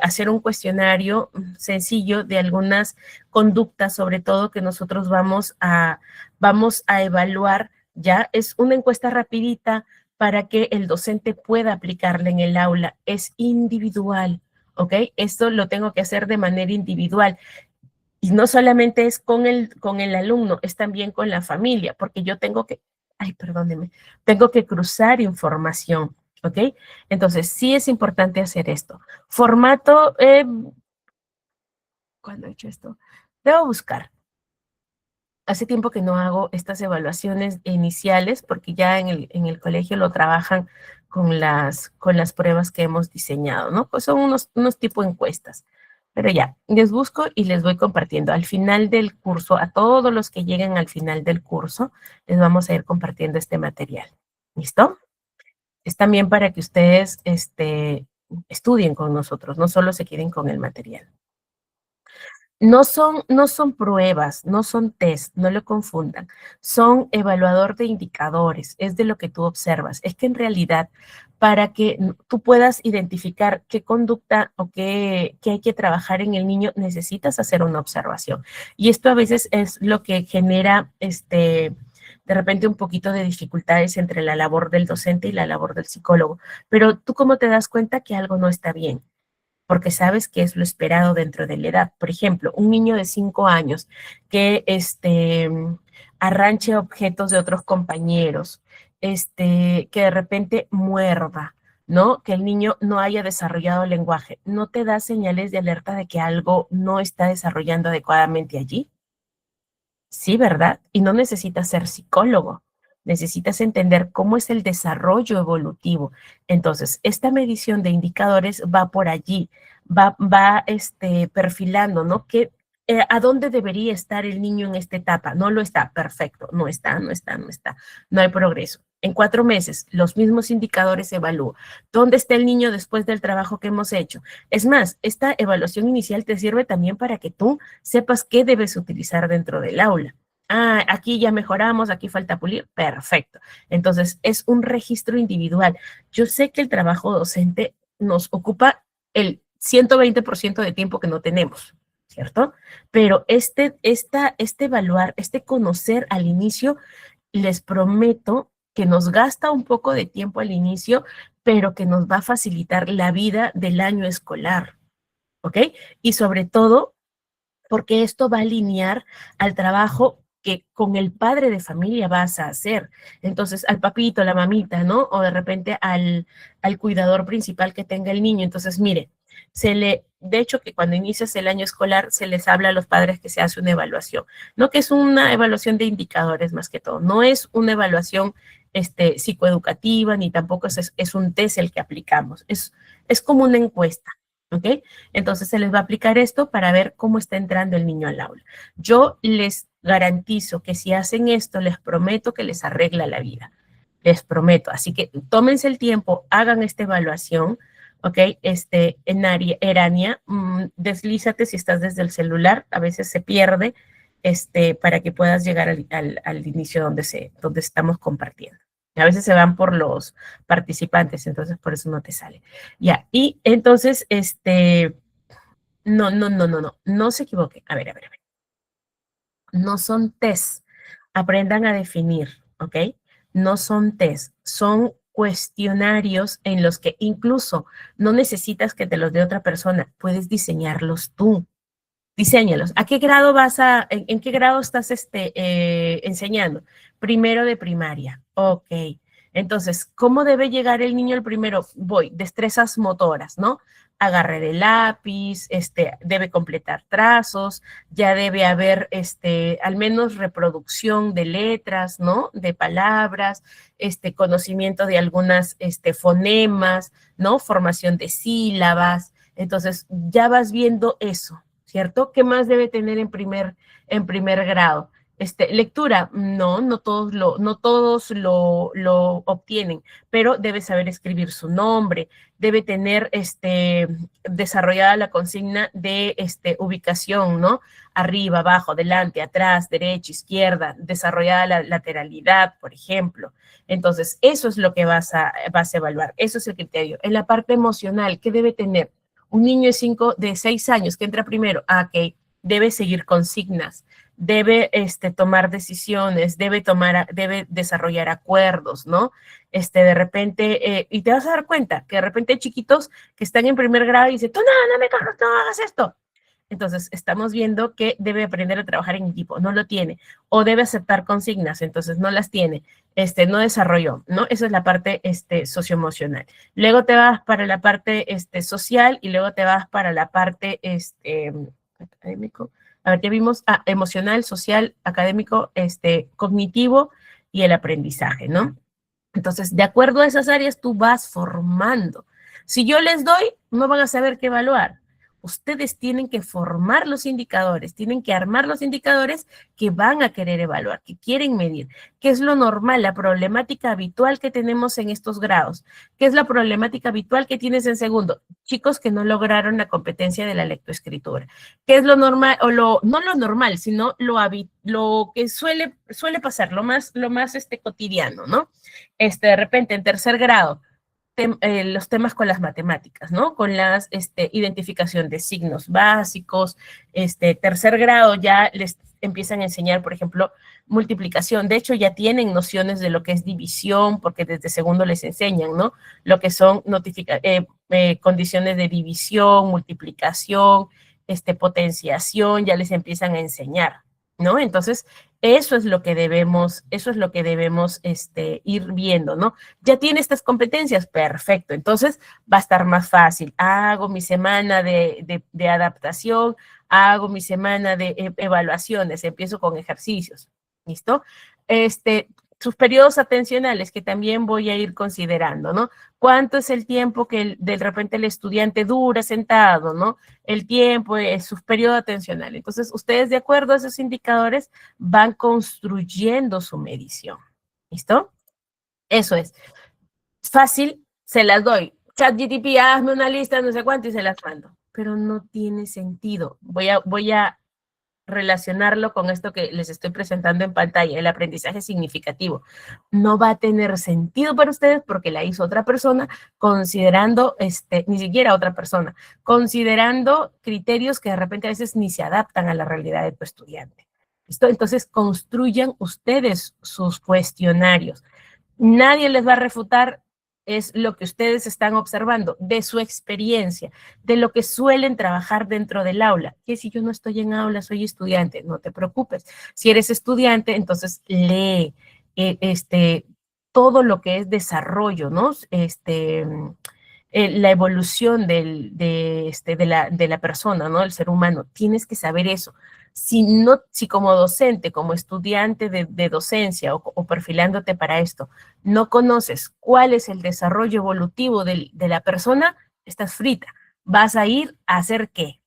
hacer un cuestionario sencillo de algunas conductas, sobre todo que nosotros vamos a evaluar. Ya es una encuesta rapidita para que el docente pueda aplicarla en el aula. Es individual. ¿Ok? Esto lo tengo que hacer de manera individual. Y no solamente es con el alumno, es también con la familia, porque yo tengo que cruzar información, ¿ok? Entonces, sí es importante hacer esto. Formato, ¿cuándo he hecho esto? Debo buscar. Hace tiempo que no hago estas evaluaciones iniciales porque ya en el colegio lo trabajan con las pruebas que hemos diseñado, ¿no? Pues son unos tipo encuestas. Pero ya, les busco y les voy compartiendo. Al final del curso, a todos los que lleguen al final del curso, les vamos a ir compartiendo este material. ¿Listo? Es también para que ustedes estudien con nosotros, no solo se queden con el material. No son pruebas, no son test, no lo confundan. Son evaluador de indicadores, es de lo que tú observas. Es que en realidad, para que tú puedas identificar qué conducta o qué hay que trabajar en el niño, necesitas hacer una observación. Y esto a veces es lo que genera, de repente, un poquito de dificultades entre la labor del docente y la labor del psicólogo. Pero tú, ¿cómo te das cuenta que algo no está bien? Porque sabes que es lo esperado dentro de la edad. Por ejemplo, un niño de 5 años que arranche objetos de otros compañeros, que de repente muerda, ¿no? Que el niño no haya desarrollado el lenguaje, ¿no te da señales de alerta de que algo no está desarrollando adecuadamente allí? Sí, ¿verdad? Y no necesitas ser psicólogo, necesitas entender cómo es el desarrollo evolutivo. Entonces, esta medición de indicadores va por allí, va perfilando, ¿no? ¿A dónde debería estar el niño en esta etapa? No lo está, perfecto, no está, no está, no está, no hay progreso. En 4 meses, los mismos indicadores evalúo. ¿Dónde está el niño después del trabajo que hemos hecho? Es más, esta evaluación inicial te sirve también para que tú sepas qué debes utilizar dentro del aula. Ah, aquí ya mejoramos, aquí falta pulir, perfecto. Entonces, es un registro individual. Yo sé que el trabajo docente nos ocupa el 120% de tiempo que no tenemos, ¿cierto? Pero este evaluar, este conocer al inicio, les prometo que nos gasta un poco de tiempo al inicio, pero que nos va a facilitar la vida del año escolar, ¿ok? Y sobre todo, porque esto va a alinear al trabajo que con el padre de familia vas a hacer. Entonces, al papito, a la mamita, ¿no? O de repente al cuidador principal que tenga el niño. Entonces, mire, de hecho, que cuando inicias el año escolar, se les habla a los padres que se hace una evaluación, ¿no? Que es una evaluación de indicadores más que todo. No es una evaluación psicoeducativa, ni tampoco es un test el que aplicamos. Es como una encuesta. ¿Ok? Entonces se les va a aplicar esto para ver cómo está entrando el niño al aula. Yo les garantizo que si hacen esto, les prometo que les arregla la vida. Les prometo. Así que tómense el tiempo, hagan esta evaluación, ¿ok? Erania, deslízate si estás desde el celular, a veces se pierde, para que puedas llegar al inicio donde estamos compartiendo. A veces se van por los participantes, entonces por eso no te sale. Ya, y entonces, no se equivoquen. A ver, a ver, a ver. No son test. Aprendan a definir, ¿ok? No son test, son cuestionarios en los que incluso no necesitas que te los dé otra persona, puedes diseñarlos tú. Diséñalos. ¿A qué grado en qué grado estás enseñando? Primero de primaria. Ok. Entonces, ¿cómo debe llegar el niño al primero? Destrezas motoras, ¿no? Agarre de lápiz, debe completar trazos, ya debe haber, al menos reproducción de letras, ¿no? De palabras, conocimiento de algunas, fonemas, ¿no? Formación de sílabas. Entonces, ya vas viendo eso. ¿Cierto? ¿Qué más debe tener en primer grado? Lectura, no todos lo obtienen, pero debe saber escribir su nombre, debe tener desarrollada la consigna de ubicación, ¿no? Arriba, abajo, delante, atrás, derecha, izquierda, desarrollada la lateralidad, por ejemplo. Entonces, eso es lo que vas a evaluar, eso es el criterio. En la parte emocional, ¿qué debe tener? Un niño de 6 años que entra primero, ok, debe seguir consignas, debe tomar decisiones, debe desarrollar acuerdos, ¿no? De repente, y te vas a dar cuenta que de repente hay chiquitos que están en primer grado y dicen, tú no me corras, no hagas esto. Entonces, estamos viendo que debe aprender a trabajar en equipo, no lo tiene, o debe aceptar consignas, entonces no las tiene, no desarrolló, ¿no? Esa es la parte socioemocional. Luego te vas para la parte social y luego te vas para la parte académico. A ver, ya vimos emocional, social, académico, cognitivo y el aprendizaje, ¿no? Entonces, de acuerdo a esas áreas, tú vas formando. Si yo les doy, no van a saber qué evaluar. Ustedes tienen que formar los indicadores, tienen que armar los indicadores que van a querer evaluar, que quieren medir. ¿Qué es lo normal, la problemática habitual que tenemos en estos grados? ¿Qué es la problemática habitual que tienes en segundo? Chicos que no lograron la competencia de la lectoescritura. ¿Qué es lo normal, o no lo normal, sino lo que suele pasar, lo más cotidiano, ¿no? De repente, en tercer grado, los temas con las matemáticas, ¿no? Con las identificación de signos básicos, tercer grado ya les empiezan a enseñar, por ejemplo, multiplicación. De hecho, ya tienen nociones de lo que es división, porque desde segundo les enseñan, ¿no? Lo que son condiciones de división, multiplicación, potenciación, ya les empiezan a enseñar, ¿no? Entonces, eso es lo que debemos ir viendo, ¿no? Ya tiene estas competencias, perfecto, entonces va a estar más fácil. Hago mi semana de adaptación, hago mi semana de evaluaciones, empiezo con ejercicios, ¿listo? Sus periodos atencionales que también voy a ir considerando, ¿no? ¿Cuánto es el tiempo que de repente el estudiante dura sentado, ¿no? El tiempo es su periodo atencional. Entonces, ustedes de acuerdo a esos indicadores van construyendo su medición, ¿listo? Eso es. Fácil, se las doy. ChatGPT, hazme una lista, no sé cuánto, y se las mando. Pero no tiene sentido. Voy a relacionarlo con esto que les estoy presentando en pantalla, el aprendizaje significativo. No va a tener sentido para ustedes porque la hizo otra persona, considerando, ni siquiera otra persona, considerando criterios que de repente a veces ni se adaptan a la realidad de tu estudiante. ¿Listo? Entonces, construyan ustedes sus cuestionarios. Nadie les va a refutar, es lo que ustedes están observando, de su experiencia, de lo que suelen trabajar dentro del aula. Que si yo no estoy en aula, soy estudiante, no te preocupes. Si eres estudiante, entonces lee todo lo que es desarrollo, ¿no? La evolución de la persona, ¿no? El ser humano. Tienes que saber eso. Si como docente, como estudiante de docencia o perfilándote para esto, no conoces cuál es el desarrollo evolutivo de la persona, estás frita. ¿Vas a ir a hacer qué?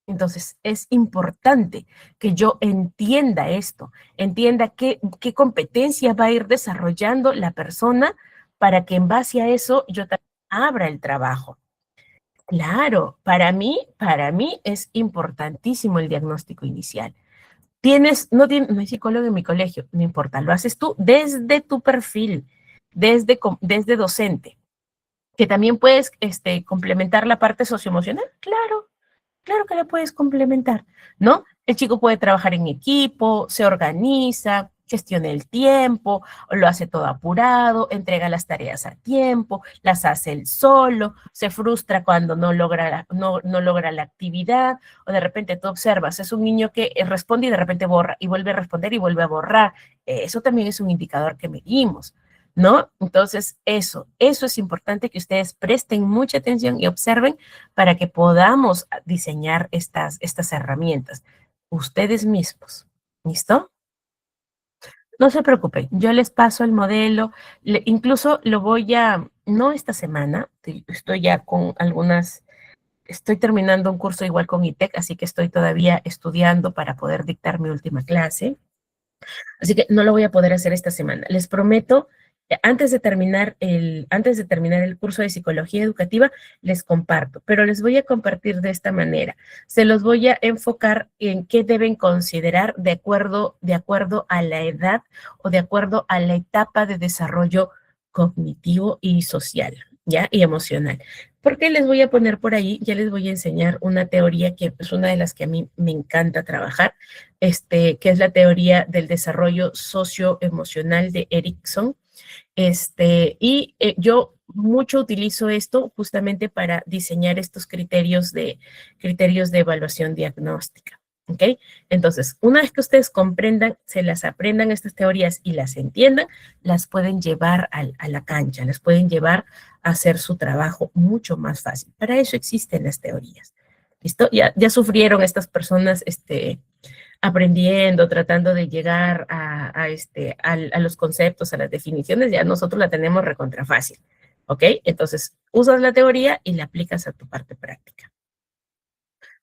Entonces, es importante que yo entienda esto, entienda qué competencia va a ir desarrollando la persona para que en base a eso yo también abra el trabajo. Claro, para mí es importantísimo el diagnóstico inicial. No hay psicólogo en mi colegio, no importa, lo haces tú desde tu perfil, desde docente, que también puedes complementar la parte socioemocional, claro, claro que la puedes complementar, ¿no? El chico puede trabajar en equipo, se organiza, gestiona el tiempo, lo hace todo apurado, entrega las tareas a tiempo, las hace él solo, se frustra cuando no logra la actividad, o de repente tú observas, es un niño que responde y de repente borra, y vuelve a responder y vuelve a borrar. Eso también es un indicador que medimos, ¿no? Entonces, eso es importante que ustedes presten mucha atención y observen para que podamos diseñar estas herramientas ustedes mismos. ¿Listo? No se preocupen, yo les paso el modelo, incluso lo no esta semana, estoy ya con estoy terminando un curso igual con ITEC, así que estoy todavía estudiando para poder dictar mi última clase. Así que no lo voy a poder hacer esta semana. Les prometo, antes de terminar el curso de psicología educativa, les comparto, pero les voy a compartir de esta manera. Se los voy a enfocar en qué deben considerar de acuerdo a la edad o de acuerdo a la etapa de desarrollo cognitivo y social, ¿ya? Y emocional. Porque les voy a poner por ahí, ya les voy a enseñar una teoría que es una de las que a mí me encanta trabajar, que es la teoría del desarrollo socioemocional de Erickson. Yo mucho utilizo esto justamente para diseñar estos criterios de evaluación diagnóstica. ¿Ok? Entonces, una vez que ustedes comprendan, se las aprendan estas teorías y las entiendan, las pueden llevar a la cancha, las pueden llevar a hacer su trabajo mucho más fácil. Para eso existen las teorías. ¿Listo? Ya sufrieron estas personas, aprendiendo, tratando de llegar a los conceptos, a las definiciones, ya nosotros la tenemos recontra fácil. ¿ok? Entonces, usas la teoría y la aplicas a tu parte práctica.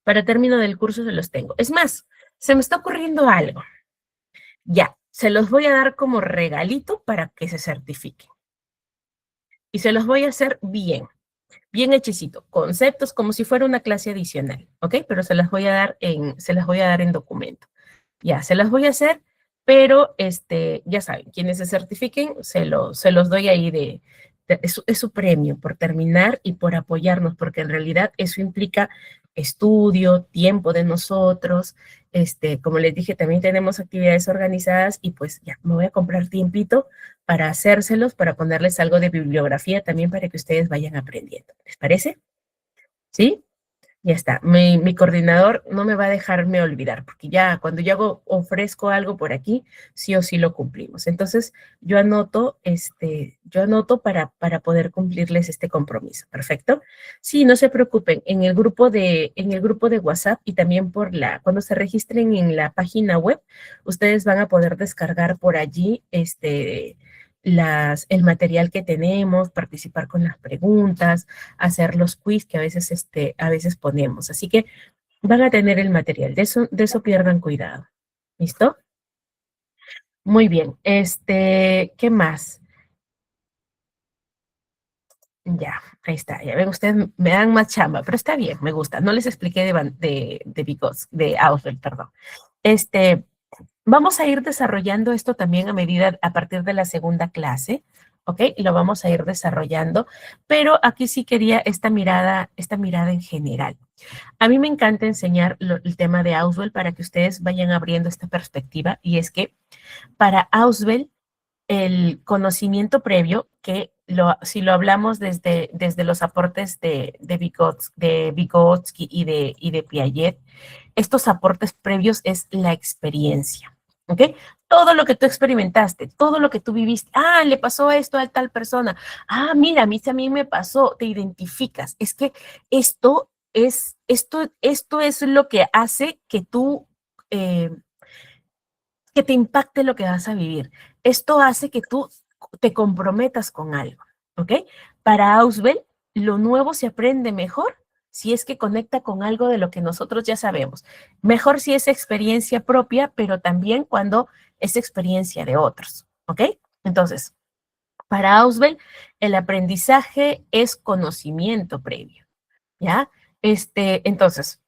Para término del curso se los tengo. Es más, se me está ocurriendo algo. Ya, se los voy a dar como regalito para que se certifiquen. Y se los voy a hacer bien, bien hechicito. Conceptos como si fuera una clase adicional, ¿ok? Pero se las voy a dar en documento. Ya, se las voy a hacer, pero ya saben, quienes se certifiquen, se los doy ahí es su premio por terminar y por apoyarnos, porque en realidad eso implica estudio, tiempo de nosotros, como les dije, también tenemos actividades organizadas y pues ya, me voy a comprar tiempito para hacérselos, para ponerles algo de bibliografía también para que ustedes vayan aprendiendo. ¿Les parece? ¿Sí? Ya está. Mi coordinador no me va a dejarme olvidar, porque ya cuando yo ofrezco algo por aquí, sí o sí lo cumplimos. Entonces, yo anoto para poder cumplirles este compromiso. ¿Perfecto? Sí, no se preocupen. En el grupo de WhatsApp y también cuando se registren en la página web, ustedes van a poder descargar por allí, el material que tenemos, participar con las preguntas, hacer los quiz que a veces ponemos. Así que van a tener el material. De eso pierdan cuidado. ¿Listo? Muy bien. ¿Qué más? Ya, ahí está. Ya ven, ustedes me dan más chamba, pero está bien, me gusta. No les expliqué de Auswell, perdón. Vamos a ir desarrollando esto también a partir de la segunda clase, ¿ok? Y lo vamos a ir desarrollando, pero aquí sí quería esta mirada en general. A mí me encanta enseñar el tema de Auswell para que ustedes vayan abriendo esta perspectiva, y es que para Auswell, el conocimiento previo, si lo hablamos desde los aportes de Vygotsky y de Piaget, estos aportes previos es la experiencia, ¿ok? Todo lo que tú experimentaste, todo lo que tú viviste, le pasó esto a tal persona, mira, a mí también me pasó, te identificas. Es que esto es lo que hace que te impacte lo que vas a vivir. Esto hace que tú te comprometas con algo, ¿ok? Para Auswell, lo nuevo se aprende mejor si es que conecta con algo de lo que nosotros ya sabemos. Mejor si es experiencia propia, pero también cuando es experiencia de otros, ¿ok? Entonces, para Auswell, el aprendizaje es conocimiento previo, ¿ya? Entonces,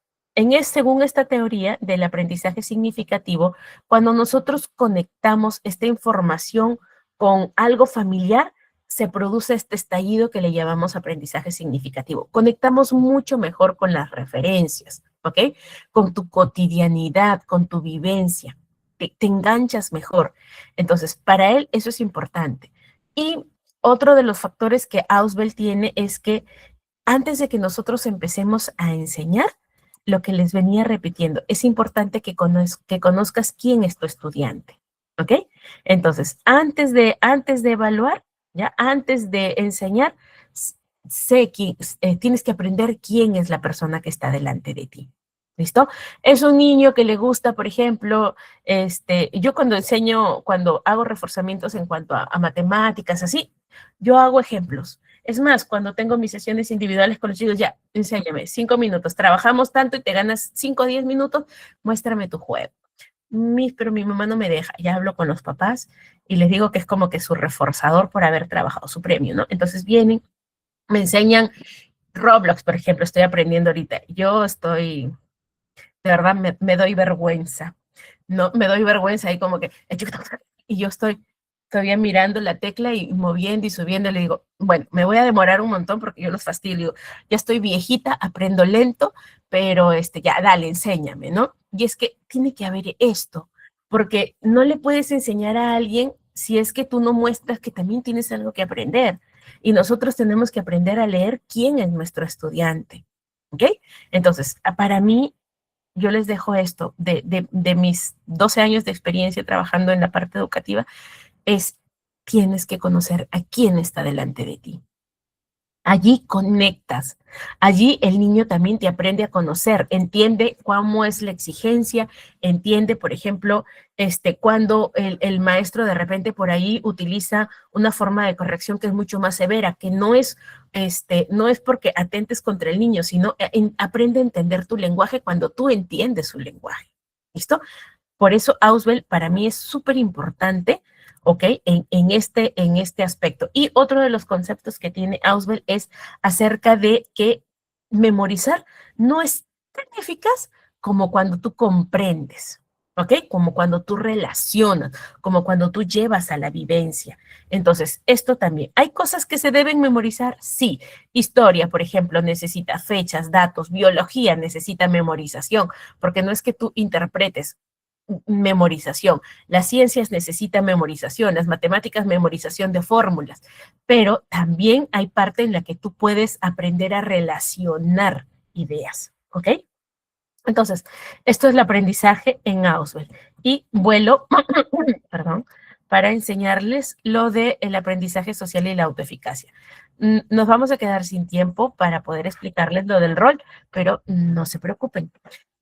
según esta teoría del aprendizaje significativo, cuando nosotros conectamos esta información con algo familiar, se produce este estallido que le llamamos aprendizaje significativo. Conectamos mucho mejor con las referencias, ¿ok? Con tu cotidianidad, con tu vivencia. Te enganchas mejor. Entonces, para él eso es importante. Y otro de los factores que Auswell tiene es que antes de que nosotros empecemos a enseñar, lo que les venía repitiendo, es importante que conozcas quién es tu estudiante, ¿ok? Entonces, antes de evaluar, ya antes de enseñar, tienes que aprender quién es la persona que está delante de ti. ¿Listo? Es un niño que le gusta, por ejemplo, yo cuando hago reforzamientos en cuanto a matemáticas, así, yo hago ejemplos. Es más, cuando tengo mis sesiones individuales con los chicos, ya, enséñame, 5 minutos, trabajamos tanto y te ganas 5 o 10 minutos, muéstrame tu juego. Pero mi mamá no me deja, ya hablo con los papás y les digo que es como que su reforzador por haber trabajado su premio, ¿no? Entonces vienen, me enseñan Roblox, por ejemplo, estoy aprendiendo ahorita. De verdad, me doy vergüenza, ¿no? Me doy vergüenza ahí como que, y yo estoy todavía mirando la tecla y moviendo y subiendo, le digo, bueno, me voy a demorar un montón porque yo los fastidio, digo, ya estoy viejita, aprendo lento, pero ya, dale, enséñame, ¿no? Y es que tiene que haber esto, porque no le puedes enseñar a alguien si es que tú no muestras que también tienes algo que aprender. Y nosotros tenemos que aprender a leer quién es nuestro estudiante, ¿ok? Entonces, para mí, yo les dejo esto de mis 12 años de experiencia trabajando en la parte educativa, tienes que conocer a quién está delante de ti. Allí conectas, allí el niño también te aprende a conocer, entiende cómo es la exigencia, entiende, por ejemplo, cuando el maestro de repente por ahí utiliza una forma de corrección que es mucho más severa, que no es porque atentes contra el niño, sino aprende a entender tu lenguaje cuando tú entiendes su lenguaje. ¿Listo? Por eso Auswell para mí es súper importante, ¿ok? En este aspecto. Y otro de los conceptos que tiene Auswell es acerca de que memorizar no es tan eficaz como cuando tú comprendes, ¿ok? Como cuando tú relacionas, como cuando tú llevas a la vivencia. Entonces, esto también. ¿Hay cosas que se deben memorizar? Sí. Historia, por ejemplo, necesita fechas, datos, biología necesita memorización, porque no es que tú interpretes memorización. Las ciencias necesitan memorización, las matemáticas memorización de fórmulas, pero también hay parte en la que tú puedes aprender a relacionar ideas, ¿ok? Entonces, esto es el aprendizaje en Auswell. Y vuelo, perdón, para enseñarles lo del aprendizaje social y la autoeficacia. Nos vamos a quedar sin tiempo para poder explicarles lo del rol, pero no se preocupen.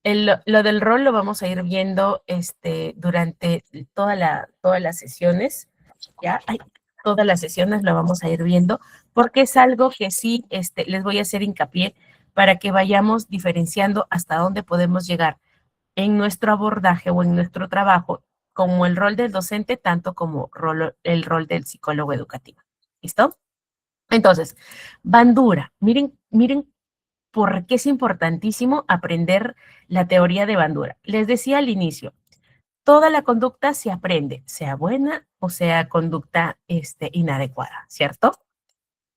Lo del rol lo vamos a ir viendo durante todas las sesiones, ¿ya? Todas las sesiones lo vamos a ir viendo, porque es algo que sí les voy a hacer hincapié para que vayamos diferenciando hasta dónde podemos llegar en nuestro abordaje o en nuestro trabajo, como el rol del docente, tanto como el rol del psicólogo educativo. ¿Listo? Entonces, Bandura, miren por qué es importantísimo aprender la teoría de Bandura. Les decía al inicio, toda la conducta se aprende, sea buena o sea conducta inadecuada, ¿cierto?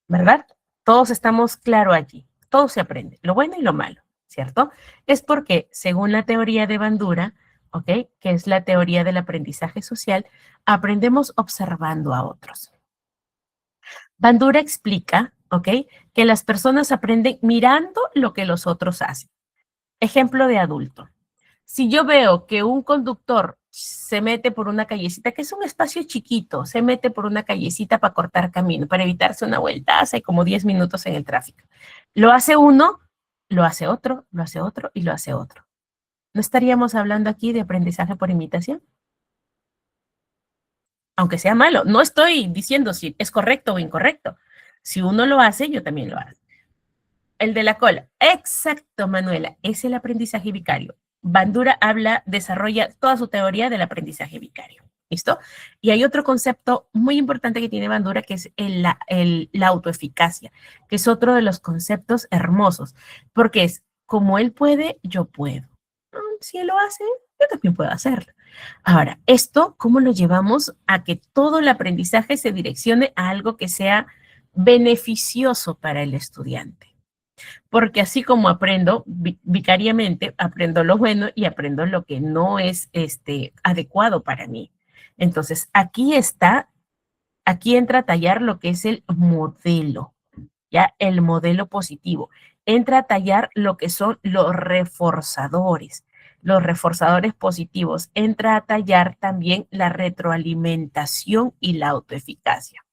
¿Verdad? Todos estamos claro allí, todo se aprende, lo bueno y lo malo, ¿cierto? Es porque, según la teoría de Bandura, ¿ok? Que es la teoría del aprendizaje social, aprendemos observando a otros. Bandura explica, ¿ok? Que las personas aprenden mirando lo que los otros hacen. Ejemplo de adulto. Si yo veo que un conductor se mete por una callecita, que es un espacio chiquito, se mete por una callecita para cortar camino, para evitarse una vuelta, hace como 10 minutos en el tráfico. Lo hace uno, lo hace otro, lo hace otro y lo hace otro. ¿No estaríamos hablando aquí de aprendizaje por imitación? Aunque sea malo, no estoy diciendo si es correcto o incorrecto. Si uno lo hace, yo también lo hago. El de la cola. Exacto, Manuela. Es el aprendizaje vicario. Bandura desarrolla toda su teoría del aprendizaje vicario. ¿Listo? Y hay otro concepto muy importante que tiene Bandura, que es la autoeficacia, que es otro de los conceptos hermosos, porque es como él puede, yo puedo. Si él lo hace, yo también puedo hacerlo. Ahora, esto, ¿cómo lo llevamos a que todo el aprendizaje se direccione a algo que sea beneficioso para el estudiante? Porque así como aprendo vicariamente, aprendo lo bueno y aprendo lo que no es adecuado para mí. Entonces, aquí entra a tallar lo que es el modelo, ya el modelo positivo. Entra a tallar lo que son los reforzadores positivos. Entra a tallar también la retroalimentación y la autoeficacia.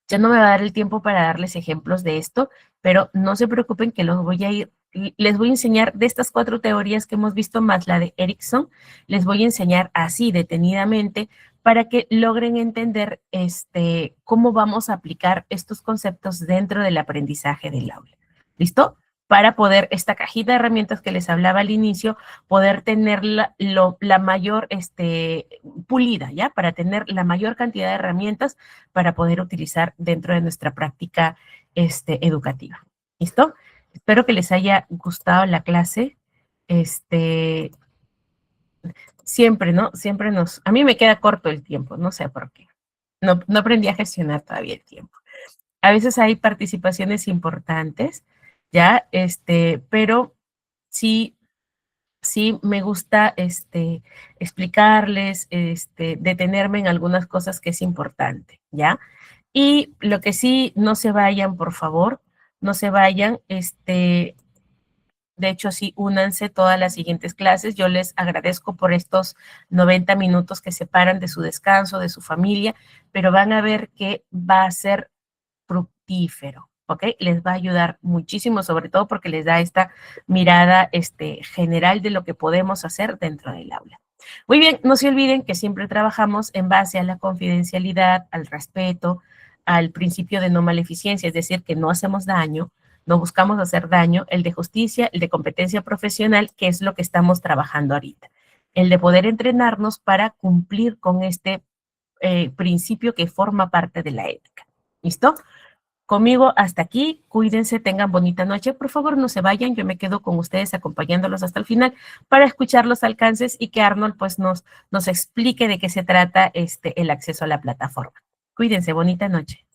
Ya no me va a dar el tiempo para darles ejemplos de esto, pero no se preocupen que les voy a enseñar de estas 4 teorías que hemos visto, más la de Erickson, les voy a enseñar así detenidamente para que logren entender cómo vamos a aplicar estos conceptos dentro del aprendizaje del aula. ¿Listo? Para poder, esta cajita de herramientas que les hablaba al inicio, poder tener la mayor pulida, ¿ya? Para tener la mayor cantidad de herramientas para poder utilizar dentro de nuestra práctica educativa. ¿Listo? Espero que les haya gustado la clase. Siempre, ¿no? A mí me queda corto el tiempo, no sé por qué. No aprendí a gestionar todavía el tiempo. A veces hay participaciones importantes, ¿ya? Pero sí, sí me gusta explicarles, detenerme en algunas cosas que es importante, ¿ya? Y lo que sí, no se vayan, por favor, no se vayan, de hecho, sí, únanse todas las siguientes clases. Yo les agradezco por estos 90 minutos que separan de su descanso, de su familia, pero van a ver que va a ser fructífero, ¿ok? Les va a ayudar muchísimo, sobre todo porque les da esta mirada general de lo que podemos hacer dentro del aula. Muy bien, no se olviden que siempre trabajamos en base a la confidencialidad, al respeto, al principio de no maleficencia, es decir, que no hacemos daño, no buscamos hacer daño, el de justicia, el de competencia profesional, que es lo que estamos trabajando ahorita. El de poder entrenarnos para cumplir con este principio que forma parte de la ética. ¿Listo? Conmigo hasta aquí, cuídense, tengan bonita noche, por favor no se vayan, yo me quedo con ustedes acompañándolos hasta el final para escuchar los alcances y que Arnold pues nos explique de qué se trata el acceso a la plataforma. Cuídense, bonita noche.